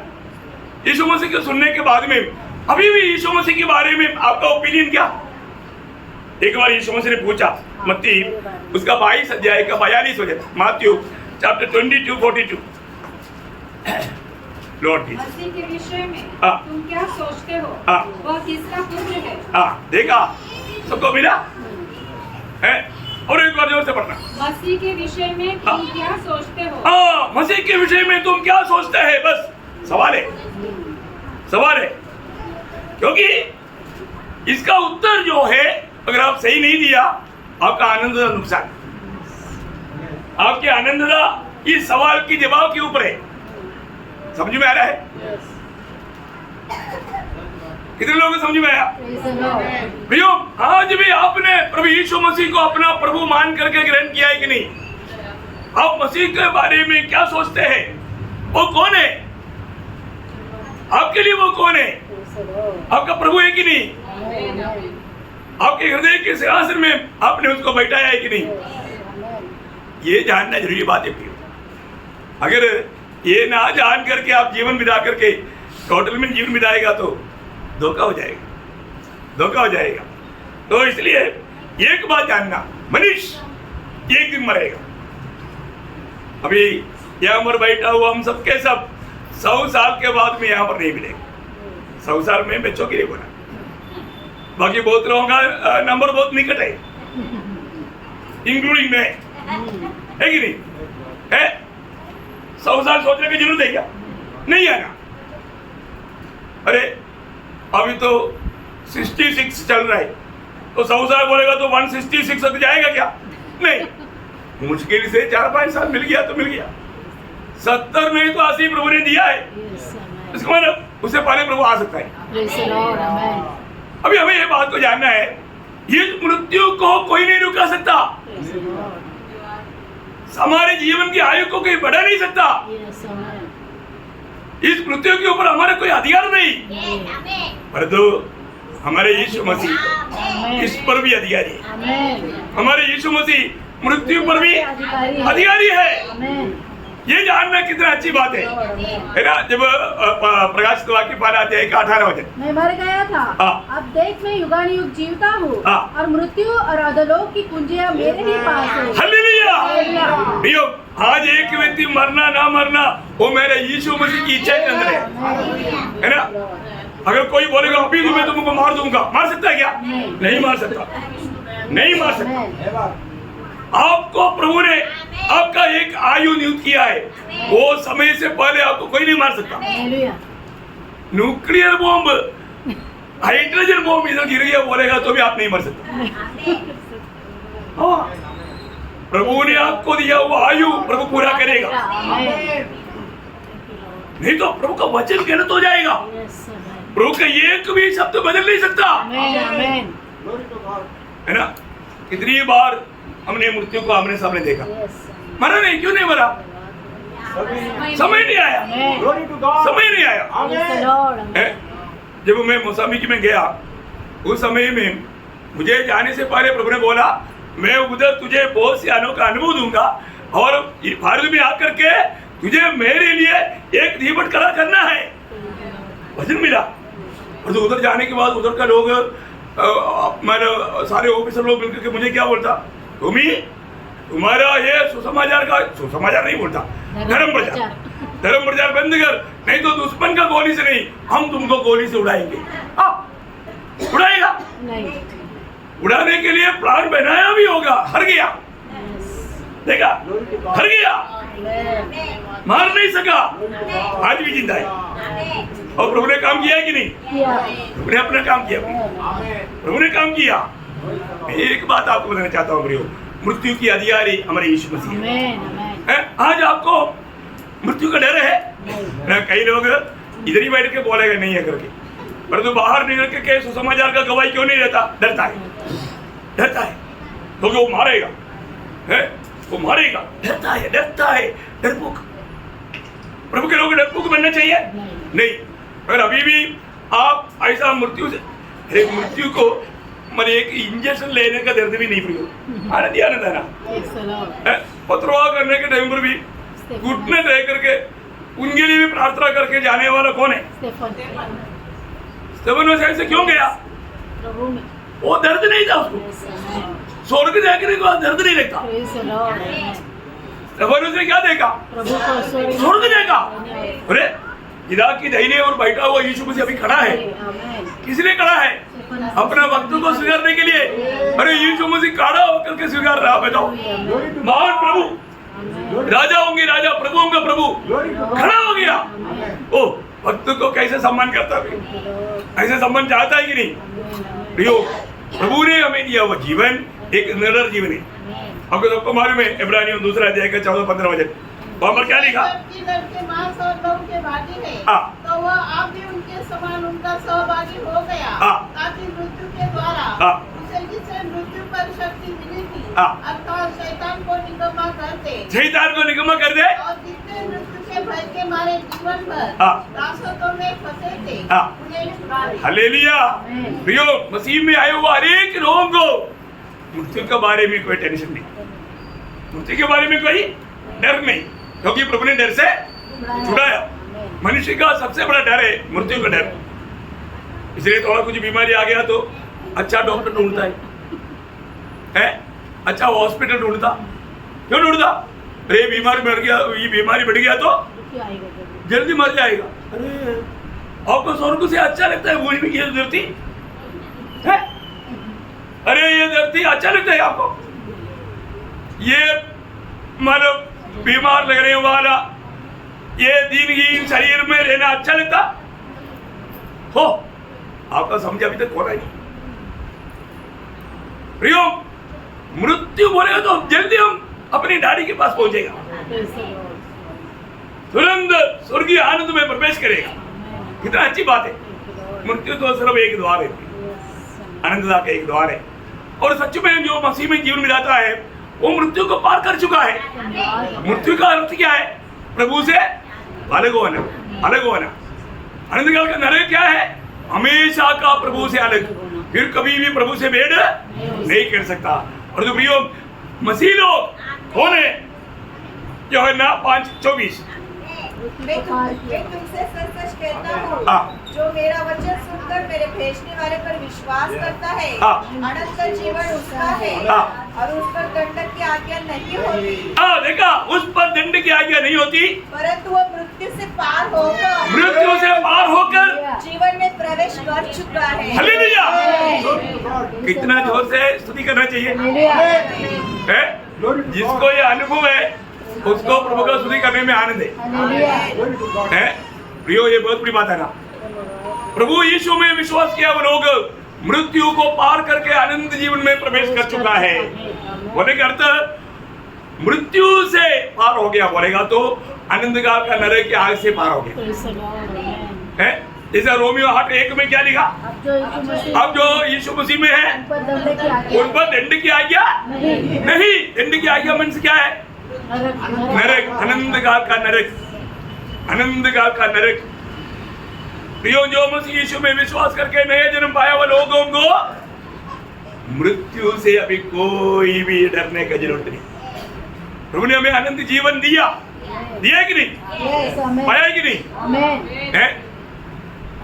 यीशु मसीह को सुनने के बाद में अभी भी यीशु मसीह के बारे में आपका ओपिनियन क्या? एक बार यीशु मसीह ने पूछा, मत्ती उसका 22 अध्याय का 42 वचन, मैथ्यू चैप्टर 22:42। लॉर्ड जी, मसीह के विषय में तुम क्या सोचते हो? वह किसका पुत्र है? देखा, सबको मिला है? और एक बार जोर से पढ़ना। मसीह के विषय में तुम क्या सोचते हो? मसीह के विषय में तुम क्या सोचते हैं? बस सवाल है, क्योंकि इसका उत्तर जो है अगर आप सही नहीं दिया आपका आनंद का नुकसान, आपके आनंद का इस सवाल की जवाब के ऊपर है। समझ में आ रहा है? कितने लोगों को समझ में आया? प्रियो, आज भी आपने प्रभु यीशु मसीह को अपना प्रभु मान करके ग्रहण किया है कि नहीं? आप मसीह के बारे में क्या सोचते हैं? वो कौन है आपके लिए? वो कौन है? आपका प्रभु है कि नहीं? आपके हृदय के सिंहासन में आपने उसको बैठाया है कि नहीं? ये जानना जरूरी बात है प्रियो। अगर ये ना जान करके आप जीवन बिता करके होटल में जीवन बिताएगा तो धोखा हो जाएगा। तो इसलिए एक बात जानना, मनुष्य एक दिन मरेगा। अभी यहाँ पर बैठा हुआ हम सब के सब 100 साल के बाद में यहाँ पर नहीं मिलेगा। 100 साल में बच्चों के लिए बोला, बाकी बहुत लोगों का नंबर बहुत निकट है, इंक्लूडिंग मैं, है कि नहीं है? 100 साल सोचने की जरूरत है क्या? नहीं है ना। अरे अभी तो 66 चल रहा है, तो 100 साल बोलेगा तो 166 तक जाएगा क्या? नहीं, मुश्किल से 4-5 साल मिल गया तो मिल गया। 70 में तो 80 प्रभु ने दिया है, इसका मतलब उससे पहले प्रभु आ सकता है। अभी हमें ये बात को जानना है, ये मृत्यु को कोई नहीं रुका सकता, हमारे जीवन की आयु को कोई बढ़ा नहीं सकता। इस मृत्यु के ऊपर हमारा कोई अधिकार नहीं, परंतु हमारे यीशु मसीह इस पर भी अधिकारी है। हमारे यीशु मसीह मृत्यु पर भी अधिकारी है। ये जानना कितना अच्छी बात है ना। जब प्रकाशित वाक्य 5:18 वचन, मैं मर गया था, अब देख मैं युगानुयुग जीवता हूँ, और मृत्यु और अधोलोक की कुंजियां मेरे ही पास है। हालेलुया। आज एक व्यक्ति मरना ना मरना वो मेरे यीशु मसीह की इच्छा के अंदर है ना। अगर कोई बोलेगा अभी तो मैं तुमको मार दूंगा, मार सकता है क्या? नहीं मार सकता। आपको प्रभु ने आपका एक आयु नियुक्त किया है, वो समय से पहले आपको कोई नहीं मार सकता। न्यूक्लियर बॉम्ब, हाइड्रोजन बॉम्ब इधर गिर गया बोलेगा तो भी आप नहीं मर सकते। प्रभु ने आपको दिया वो आयु प्रभु पूरा करेगा, नहीं तो प्रभु का वचन गलत हो जाएगा। प्रभु का एक भी शब्द बदल नहीं सकता, है ना। कितनी बार हमने मृत्यु को आमने सामने देखा, मरा नहीं, क्यों नहीं मरा? समय नहीं आया। जब मैं मोसाम्बिक में गया उस समय में मुझे जाने से पहले प्रभु ने बोला मैं उधर तुझे बहुत से अनोखा अनुभव दूंगा और भारत में आकर के तुझे मेरे लिए एक दीपट खड़ा करना है। वचन मिला, और तो उधर जाने के बाद उधर का लोग मेरे सारे ऑफिसर लोग मिलकर के मुझे क्या बोलता, तुम्हारा ये सुसमाचार नहीं बोलता, धर्म प्रचार बंद कर, नहीं तो दुश्मन का गोली से नहीं, हम तुमको गोली से उड़ाएंगे। उड़ाएगा नहीं, उड़ाने के लिए प्लान बनाया भी होगा, हर गया, देखा, हर गया, मार नहीं सका, आज भी जिंदा है। और प्रभु ने काम किया है कि नहीं? प्रभु ने अपना काम किया, प्रभु ने काम किया। एक बात आपको बताना चाहता हूँ प्रियो, मृत्यु की अधिकारी हमारे यीशु मसीह है। आज आपको मृत्यु का डर है ना? कई लोग इधर ही बैठ के बोलेगा नहीं है करके, परंतु बाहर निकल के सुसमाचार का गवाही क्यों नहीं रहता? डरता है क्योंकि वो मारेगा, वो मारेगा, डरता है, डरपोक। प्रभु के लोग डरपोक बनना चाहिए नहीं। अगर अभी भी आप ऐसा मृत्यु से, मृत्यु को मैंने एक इंजेक्शन लेने का दर्द भी नहीं प्रियो, आनंद है ना। पत्रवाह करने के टाइम पर भी घुटने रह करके उनके लिए भी प्रार्थना करके जाने वाला कौन है? स्तेफनोस ऐसे क्यों गया? वो दर्द नहीं था उसको, स्वर्ग देखने के बाद दर्द नहीं देखा। स्तेफनोस ने क्या देखा? स्वर्ग देखा। अरे इराक की दाहिने और बैठा हुआ यीशु मसीह अभी खड़ा है, किसने खड़ा है? अपना वक्त को स्वीकारने के लिए। अरे यीशु मसीह खड़ा होकर के स्वीकार रहा, बताओ। महान प्रभु, राजा होंगे राजा, प्रभु होंगे प्रभु, खड़ा हो गया। ओ भक्त को कैसे सम्मान करता है, ऐसे सम्मान चाहता है कि नहीं प्रियो? प्रभु ने हमें दिया हुआ जीवन एक निडर जीवन है। आपको सबको मालूम है इब्रानियों 2 अध्याय का 14-15 वचन, वहाँ पर क्या लिखा? लड़के मांस और लहू के भागी है, तो वह आप भी उनके समान उनका सहभागी हो गया, ताकि मृत्यु के द्वारा उसे जिससे मृत्यु पर शक्ति मिली थी, अर्थात शैतान को निकम्मा कर दे, और जितने मृत्यु के भय के मारे जीवन भर दासत्व में फंसे थे उन्हें छुड़ा दे। हालेलुया। प्रियो, मसीह में आए हुए हर एक लोगों को मृत्यु के बारे में कोई टेंशन नहीं, मृत्यु के बारे में कोई डर नहीं, क्योंकि प्रभु ने डर से छुड़ाया। मनुष्य का सबसे बड़ा डर है मृत्यु का डर। इसलिए थोड़ा कुछ बीमारी आ गया तो अच्छा डॉक्टर ढूंढता है, अच्छा हॉस्पिटल ढूंढता। क्यों ढूंढता? अरे बीमारी बढ़ गया, ये बीमारी बढ़ गया तो जल्दी मर जाएगा। अरे आपको स्वर्ग से अच्छा लगता है भूमि की धरती है? अरे ये धरती अच्छा लगता है आपको? ये मतलब बीमार लगने वाला ये दिनहीन शरीर में रहना अच्छा लगता हो? आपका समझ अभी तक हो रहा है नहीं प्रियो। मृत्यु बोलेगा तो जल्दी हम अपनी दाढ़ी के पास पहुंचेगा, तुरंत स्वर्गीय आनंद में प्रवेश करेगा। कितना अच्छी बात है। मृत्यु तो सिर्फ एक द्वार है, आनंददा का एक द्वार है। और सच में जो मसीह में जीवन मिलाता है वो मृत्यु को पार कर चुका है। मृत्यु का अर्थ क्या है? प्रभु से अलग होना, अलग होना। आनंद काल का नरक क्या है? हमेशा का प्रभु से अलग, फिर कभी भी प्रभु से भेद नहीं कर सकता। और जो प्रियो मसीह लोग कौन है? यूहन्ना 5:24, मैं तुमसे सच सच कहता हूँ, जो मेरा वचन सुनकर मेरे भेजने वाले पर विश्वास करता है अनंत जीवन उसका है, और उस पर दंड की आज्ञा नहीं होती। देखा, उस पर दंड की आज्ञा नहीं होती, परंतु वो मृत्यु से पार होकर जीवन में प्रवेश कर चुका है। हालेलुया। कितना जोर से स्तुति करना चाहिए है? जिसको ये अनुभव है उसको प्रभु का स्तुति करने में आनंद है। प्रियो, ये बहुत बड़ी बात है ना। प्रभु यीशु में विश्वास किया वो लोग मृत्यु को पार करके आनंद जीवन में प्रवेश कर चुका है। बोले का अर्थ मृत्यु से पार हो गया, बोलेगा तो आनंद काल का नरक की आग से पार हो गया है। जैसे रोमियो 8:1 में क्या लिखा? अब जो यीशु मसीह में है उन पर दंड की आज्ञा नहीं। दंड की आज्ञा मीन्स क्या है? नरक, आनंद काल का नरक, आनंद काल का नरक। प्रियो, जो मसीह यीशु में विश्वास करके नया जन्म पाया हुआ लोगों को मृत्यु से अभी कोई भी डरने की जरूरत नहीं। प्रभु ने हमें आनंद जीवन दिया, दिया कि नहीं? पाया कि नहीं?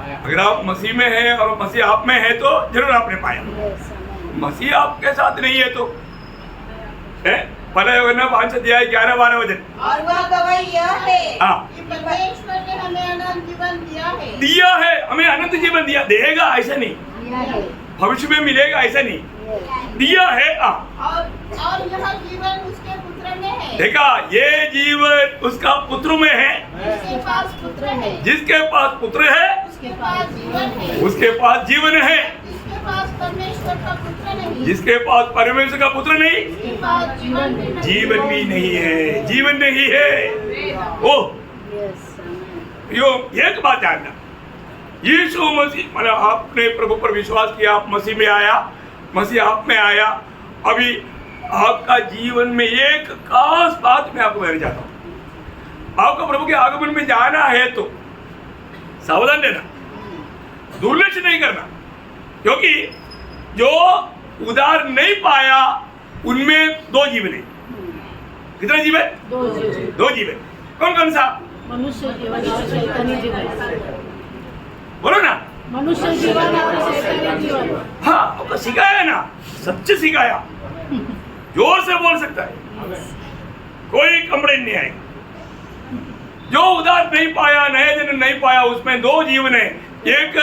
अगर आप मसीह में हैं और मसीह आप में है तो जरूर आपने पाया। Yes, amen. मसीह आपके साथ नहीं है तो है पहले वरना 5 अध्याय 11-12 वचन और वह गवाही यह है हाँ कि परमेश्वर ने हमें अनंत जीवन दिया है, हमें अनंत जीवन दिया, देगा ऐसा नहीं, दिया है। भविष्य में मिलेगा ऐसा नहीं, Yes. दिया है। और यह जीवन उसके पुत्र में है, देखा, ये जीवन उसका पुत्र में है, जिसके पास पुत्र है, जिसके पास पुत्र है उसके पास जीवन है, उसके पास जीवन है, जिसके पास परमेश्वर का पुत्र नहीं, जिसके पास परमेश्वर का पुत्र नहीं, उसके पास जीवन भी नहीं। जीवन भी नहीं है, जीवन नहीं है। ओह Yes, amen. यो एक बात जानना, यीशु मसीह मतलब आपने प्रभु पर विश्वास किया, आप मसीह में आया, मसीह आप में आया, अभी आपका जीवन में एक खास बात मैं आपको कहना चाहता हूँ। आपको प्रभु के आगमन में जाना है तो सावधान रहना, दुर्लक्ष्य नहीं करना, क्योंकि जो उधार नहीं पाया उनमें 2 जीवन है। कितना जीवन? 2 जीवन, 2 जीवन। कौन कौन सा? मनुष्य जीवन और शैतानी जीवन। बोलो ना। मनुष्य जीवन और शैतानी जीवन। हाँ, आपको सिखाया ना, सच्चे सिखाया, जोर से बोल सकता है, कोई कंप्लेंट नहीं आएगी। जो उधार नहीं पाया, नया जन्म नहीं पाया, उसमें 2 जीवन है। एक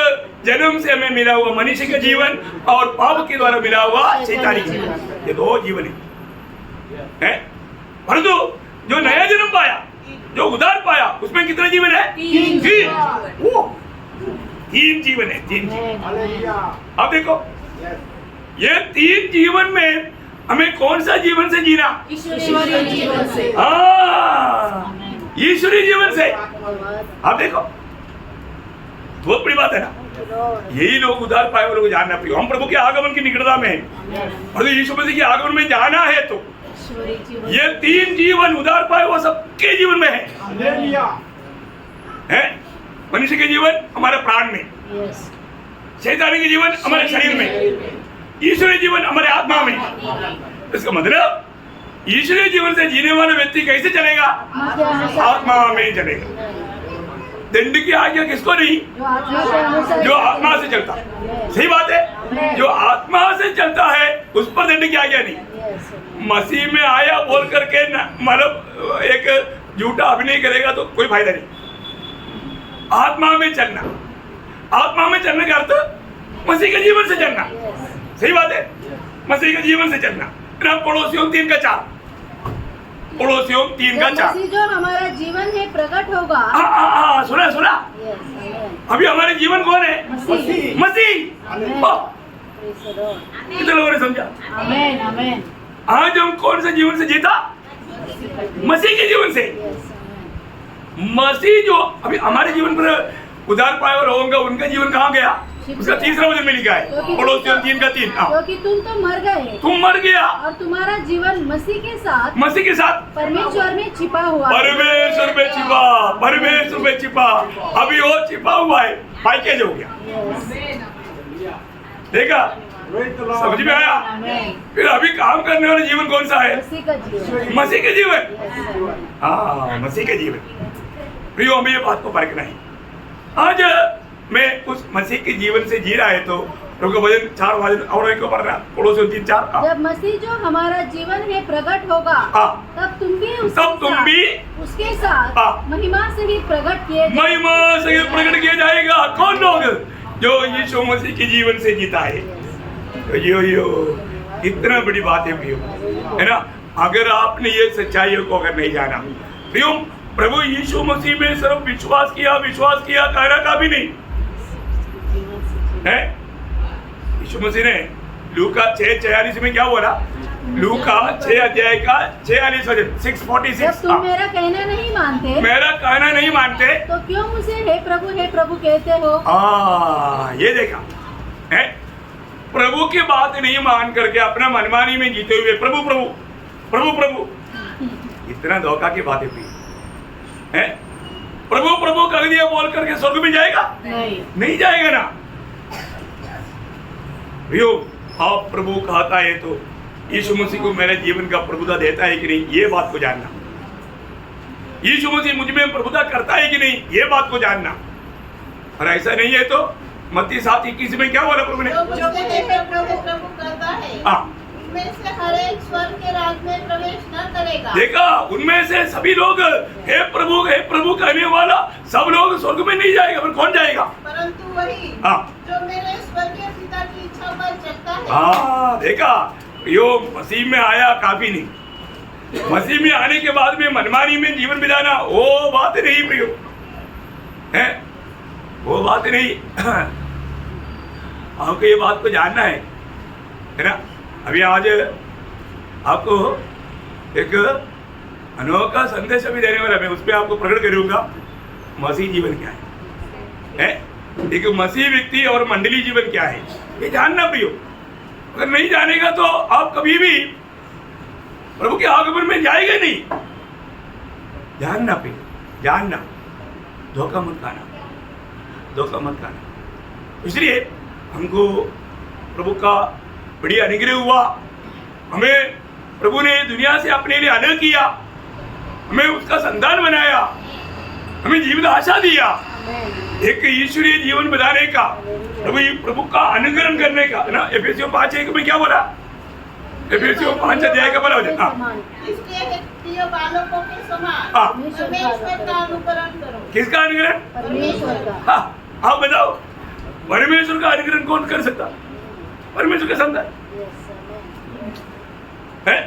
जन्म से हमें मिला हुआ मनुष्य का जीवन और पाप के द्वारा मिला हुआ शैतानी जीवन, ये 2 जीवन है। परंतु जो नया जन्म पाया, जो उधार पाया, उसमें कितना जीवन है? 3 3। ओह, 3 जीवन है, 3 जीवन। Amen. अब देखो, ये 3 जीवन में हमें कौन सा जीवन से जीना? ईश्वरीय जीवन से। हाँ, ईश्वरीय जीवन से। धन्यवाद। आप देखो, बहुत बड़ी बात है ना। Lord. यही लोग उधार पाए वालों को जानना प्रिय। हम प्रभु के आगमन की निकटता में हैं, Amen. और यीशु मसीह के आगमन में जाना है तो ईश्वरीय जीवन। ये 3 जीवन उधार पाए वो सबके जीवन में है। मनुष्य के जीवन हमारे प्राण में, Yes. शैतानी के जीवन हमारे शरीर में, ईश्वरीय जीवन हमारे आत्मा में। इसका मतलब ईश्वरीय जीवन से जीने वाला व्यक्ति कैसे चलेगा? आत्मा में चलेगा। दंड की आज्ञा किसको नहीं? जो आत्मा के अनुसार। जो आत्मा से चलता है। सही बात है, जो आत्मा से चलता है उस पर दंड की आज्ञा नहीं। Yes. मसीह में आया बोल करके मतलब एक झूठा अभिनय करेगा तो कोई फायदा नहीं। आत्मा में चलना, आत्मा में चलने का अर्थ मसीह के जीवन से चलना। Yes. सही बात है, मसीह के जीवन से चलना। फिर हम पड़ोसियों 3 का 4, पड़ोसियों 3 का जब 4। मसीह जो हमारा जीवन है प्रकट होगा। हाँ, सुना सुना। Yes, amen. अभी हमारे जीवन कौन है? मसीह। मसीह। Amen. Oh, Praise the Lord. कितने लोगों ने समझा? Amen, amen. आज हम कौन से जीवन से जीता? मसीह के जीवन से। Yes, amen. मसीह जो अभी हमारे जीवन पर उधार पाए और होगा, उनका जीवन कहाँ गया? उसका 3रा वचन में लिखा है, पड़ोसियों 3 का 3। क्योंकि तुम तो मर गए तुम मर गया, और तुम्हारा जीवन मसीह के साथ मसीह के साथ परमेश्वर में छिपा हुआ है। परमेश्वर में छिपा, परमेश्वर में छिपा। अभी वो छिपा हुआ है, पैकेज हो गया। Yes. देखा, समझ में आया? Amen. फिर अभी काम करने वाला जीवन कौन सा है? मसीह का जीवन। मसीह के जीवन। Yes, amen. हाँ, मसीह के जीवन। प्रियो, हमें ये बात को परखना है। आज मैं उस मसीह के जीवन से जी रहा है तो प्रभु का वचन 4 वचन और एक को पढ़ रहा, पड़ोसियों 3, 4। जब मसीह जो हमारा जीवन है प्रकट होगा, हाँ। तब तुम भी तब तुम भी उसके साथ हाँ। महिमा से ही प्रकट किए जाओगे। महिमा से प्रकट किया जाएगा। कौन लोग? जो यीशु मसीह के जीवन से जीता है। यो कितना बड़ी बात है प्रियो, है ना? अगर आपने ये सच्चाइयों को अगर नहीं जाना, प्रियो, प्रभु यीशु मसीह में सिर्फ विश्वास किया कहना का भी नहीं है। यीशु मसीह ने लूका 6:46 में क्या बोला? लूका 6 अध्याय का 46 वचन, 6:46। जब तुम मेरा कहना नहीं मानते, मेरा कहना नहीं मानते तो क्यों मुझे हे प्रभु कहते हो? ये देखा है, प्रभु की बात नहीं मान करके अपना मनमानी में जीते हुए प्रभु प्रभु प्रभु प्रभु, इतना धोखा की बातें भी है। प्रभु प्रभु कर दिया बोल करके स्वर्ग में जाएगा? नहीं जाएगा ना। भैया, आप प्रभु कहता है तो यीशु मसीह को मेरे जीवन का प्रभुता देता है कि नहीं, ये बात को जानना। यीशु मसीह मुझ में प्रभुता करता है कि नहीं, ये बात को जानना। और ऐसा नहीं है तो मत्ती 7:21 में क्या बोला प्रभु ने? जो मुझसे हे प्रभु प्रभु करता है हाँ, उनमें से हर एक स्वर्ग के राज में प्रवेश न करेगा। देखा, उनमें से सभी लोग हे प्रभु कहने वाला सब लोग स्वर्ग में नहीं जाएगा, पर कौन जाएगा? परंतु वही हाँ, जो मेरे स्वर्गीय पिता की इच्छा पर चलता है। हाँ, देखा, यो मसीह में आया काफी नहीं, मसीह में आने के बाद में मनमानी में जीवन बिताना वो बात नहीं प्रियो है, वो बात नहीं। आपको ये बात को जानना है ना। अभी आज आपको एक अनोखा संदेश अभी देने वाला, मैं उस पर आपको प्रकट करूंगा मसीह जीवन क्या है? एक मसीह व्यक्ति और मंडली जीवन क्या है, ये जानना प्रियो। अगर नहीं जानेगा तो आप कभी भी प्रभु के आगमन में जाएगा नहीं। जानना प्रियो, जानना, धोखा मत खाना, धोखा मत खाना। इसलिए हमको प्रभु का बड़ी अनुग्रह हुआ, हमें प्रभु ने दुनिया से अपने लिए अलग किया, हमें उसका संतान बनाया, हमें जीवन आशा दिया, एक ईश्वरीय जीवन बनाने का, प्रभु का अनुकरण करने का ना। एफेसियों 5:1 में क्या बोला? एफेसियों 5 अध्याय का बोला इसलिए हे प्रिय बालकों के समान परमेश्वर का अनुकरण करो। किसका अनुकरण? परमेश्वर का। हाँ, आप बताओ, परमेश्वर का अनुकरण कौन कर सकता? परमेश्वर का संतान है,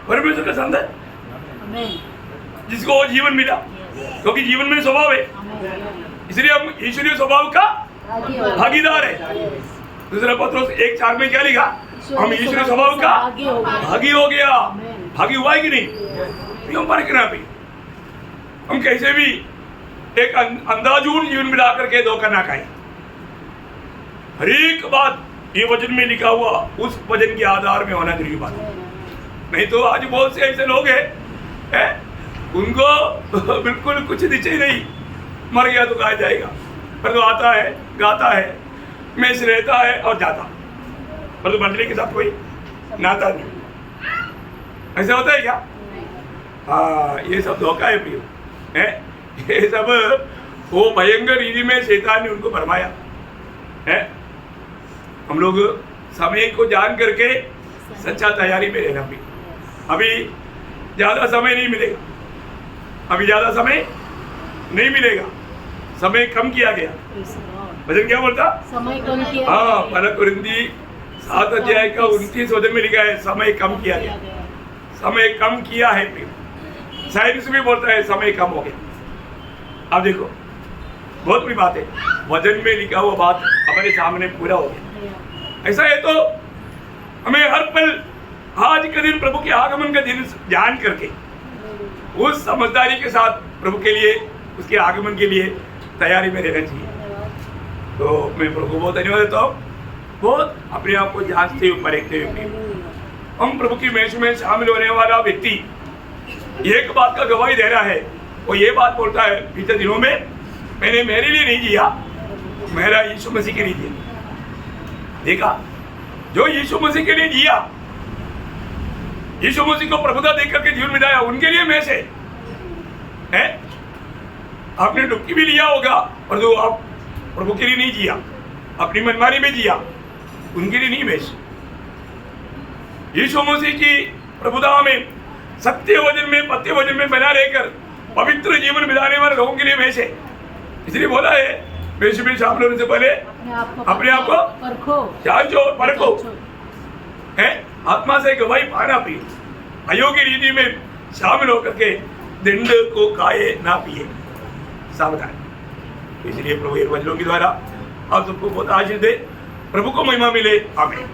परमेश्वर का संतान जिसको वो जीवन मिला, क्योंकि जीवन में स्वभाव है, इसलिए हम ईश्वरीय स्वभाव का भागीदार है। दूसरा पत्रोस 1:4 में क्या लिखा? हम ईश्वरीय स्वभाव का भागी हो गया। भागी हुआ है कि नहीं? हम परखना भी, हम कैसे भी एक अंधाधुंध जीवन मिला करके धोखा ना खाए। हर एक बात ये वचन में लिखा हुआ उस वचन के आधार में होना जरूरी बात है। नहीं तो आज बहुत से ऐसे लोग हैं उनको बिल्कुल कुछ निश्चय नहीं, मर गया तो कहा जाएगा, पर तो आता है, गाता है, मेष रहता है और जाता, पर तो मंडली के साथ कोई नाता नहीं। ऐसा होता है क्या? हाँ, ये सब धोखा है प्रियो, है ये सब वो भयंकर रीति में शैतान ने उनको भरमाया है। हम लोग समय को जान करके सच्चा तैयारी में रहना भी। अभी ज़्यादा समय नहीं मिलेगा, अभी ज़्यादा समय नहीं मिलेगा, समय कम किया गया। वचन क्या बोलता? समय कम किया। हाँ, पहला कुरिन्थी 7 अध्याय का 29 वचन में लिखा है, समय कम किया गया, समय कम किया है। साइंस भी बोलता है समय कम हो गया। अब देखो, बहुत बड़ी बात है, वचन में लिखा हुआ बात हमारे सामने पूरा हो गया। ऐसा है तो हमें हर पल आज के दिन प्रभु के आगमन का दिन जान करके उस समझदारी के साथ प्रभु के लिए, उसके आगमन के लिए तैयारी में रहना चाहिए। तो मैं प्रभु को बहुत धन्यवाद देता हूँ, बहुत अपने आप को जांचते हुए परखते हुए हम प्रभु की मेष में शामिल होने वाला व्यक्ति एक बात का गवाही दे रहा है, वो ये बात बोलता है, बीते दिनों में मैंने मेरे लिए नहीं जिया, मेरा यीशु मसीह के लिए जिया। देखा, जो यीशु मसीह के लिए जिया, यीशु मसीह को प्रभुता देख करके जीवन बिताया, उनके लिए मैं से है। आपने डुबकी भी लिया होगा, पर जो आप प्रभु के लिए नहीं जिया, अपनी मनमानी में जिया, उनके लिए नहीं मैं से। यीशु मसीह की प्रभुता में, सत्य वचन में, पत्य वचन में बना रहकर पवित्र जीवन बिताने वाले लोगों के लिए मैं से। इसलिए बोला है, मेष में शामिल होने से पहले अपने आप को परखो, जांचो और परखो, है आत्मा से गवाही पाना पिए, अयोग्य रीति में शामिल होकर के दंड को खाए ना पिए, सावधान। इसलिए प्रभु वचनों के द्वारा आप सबको बहुत आशीष दे, प्रभु को महिमा मिले। आमीन।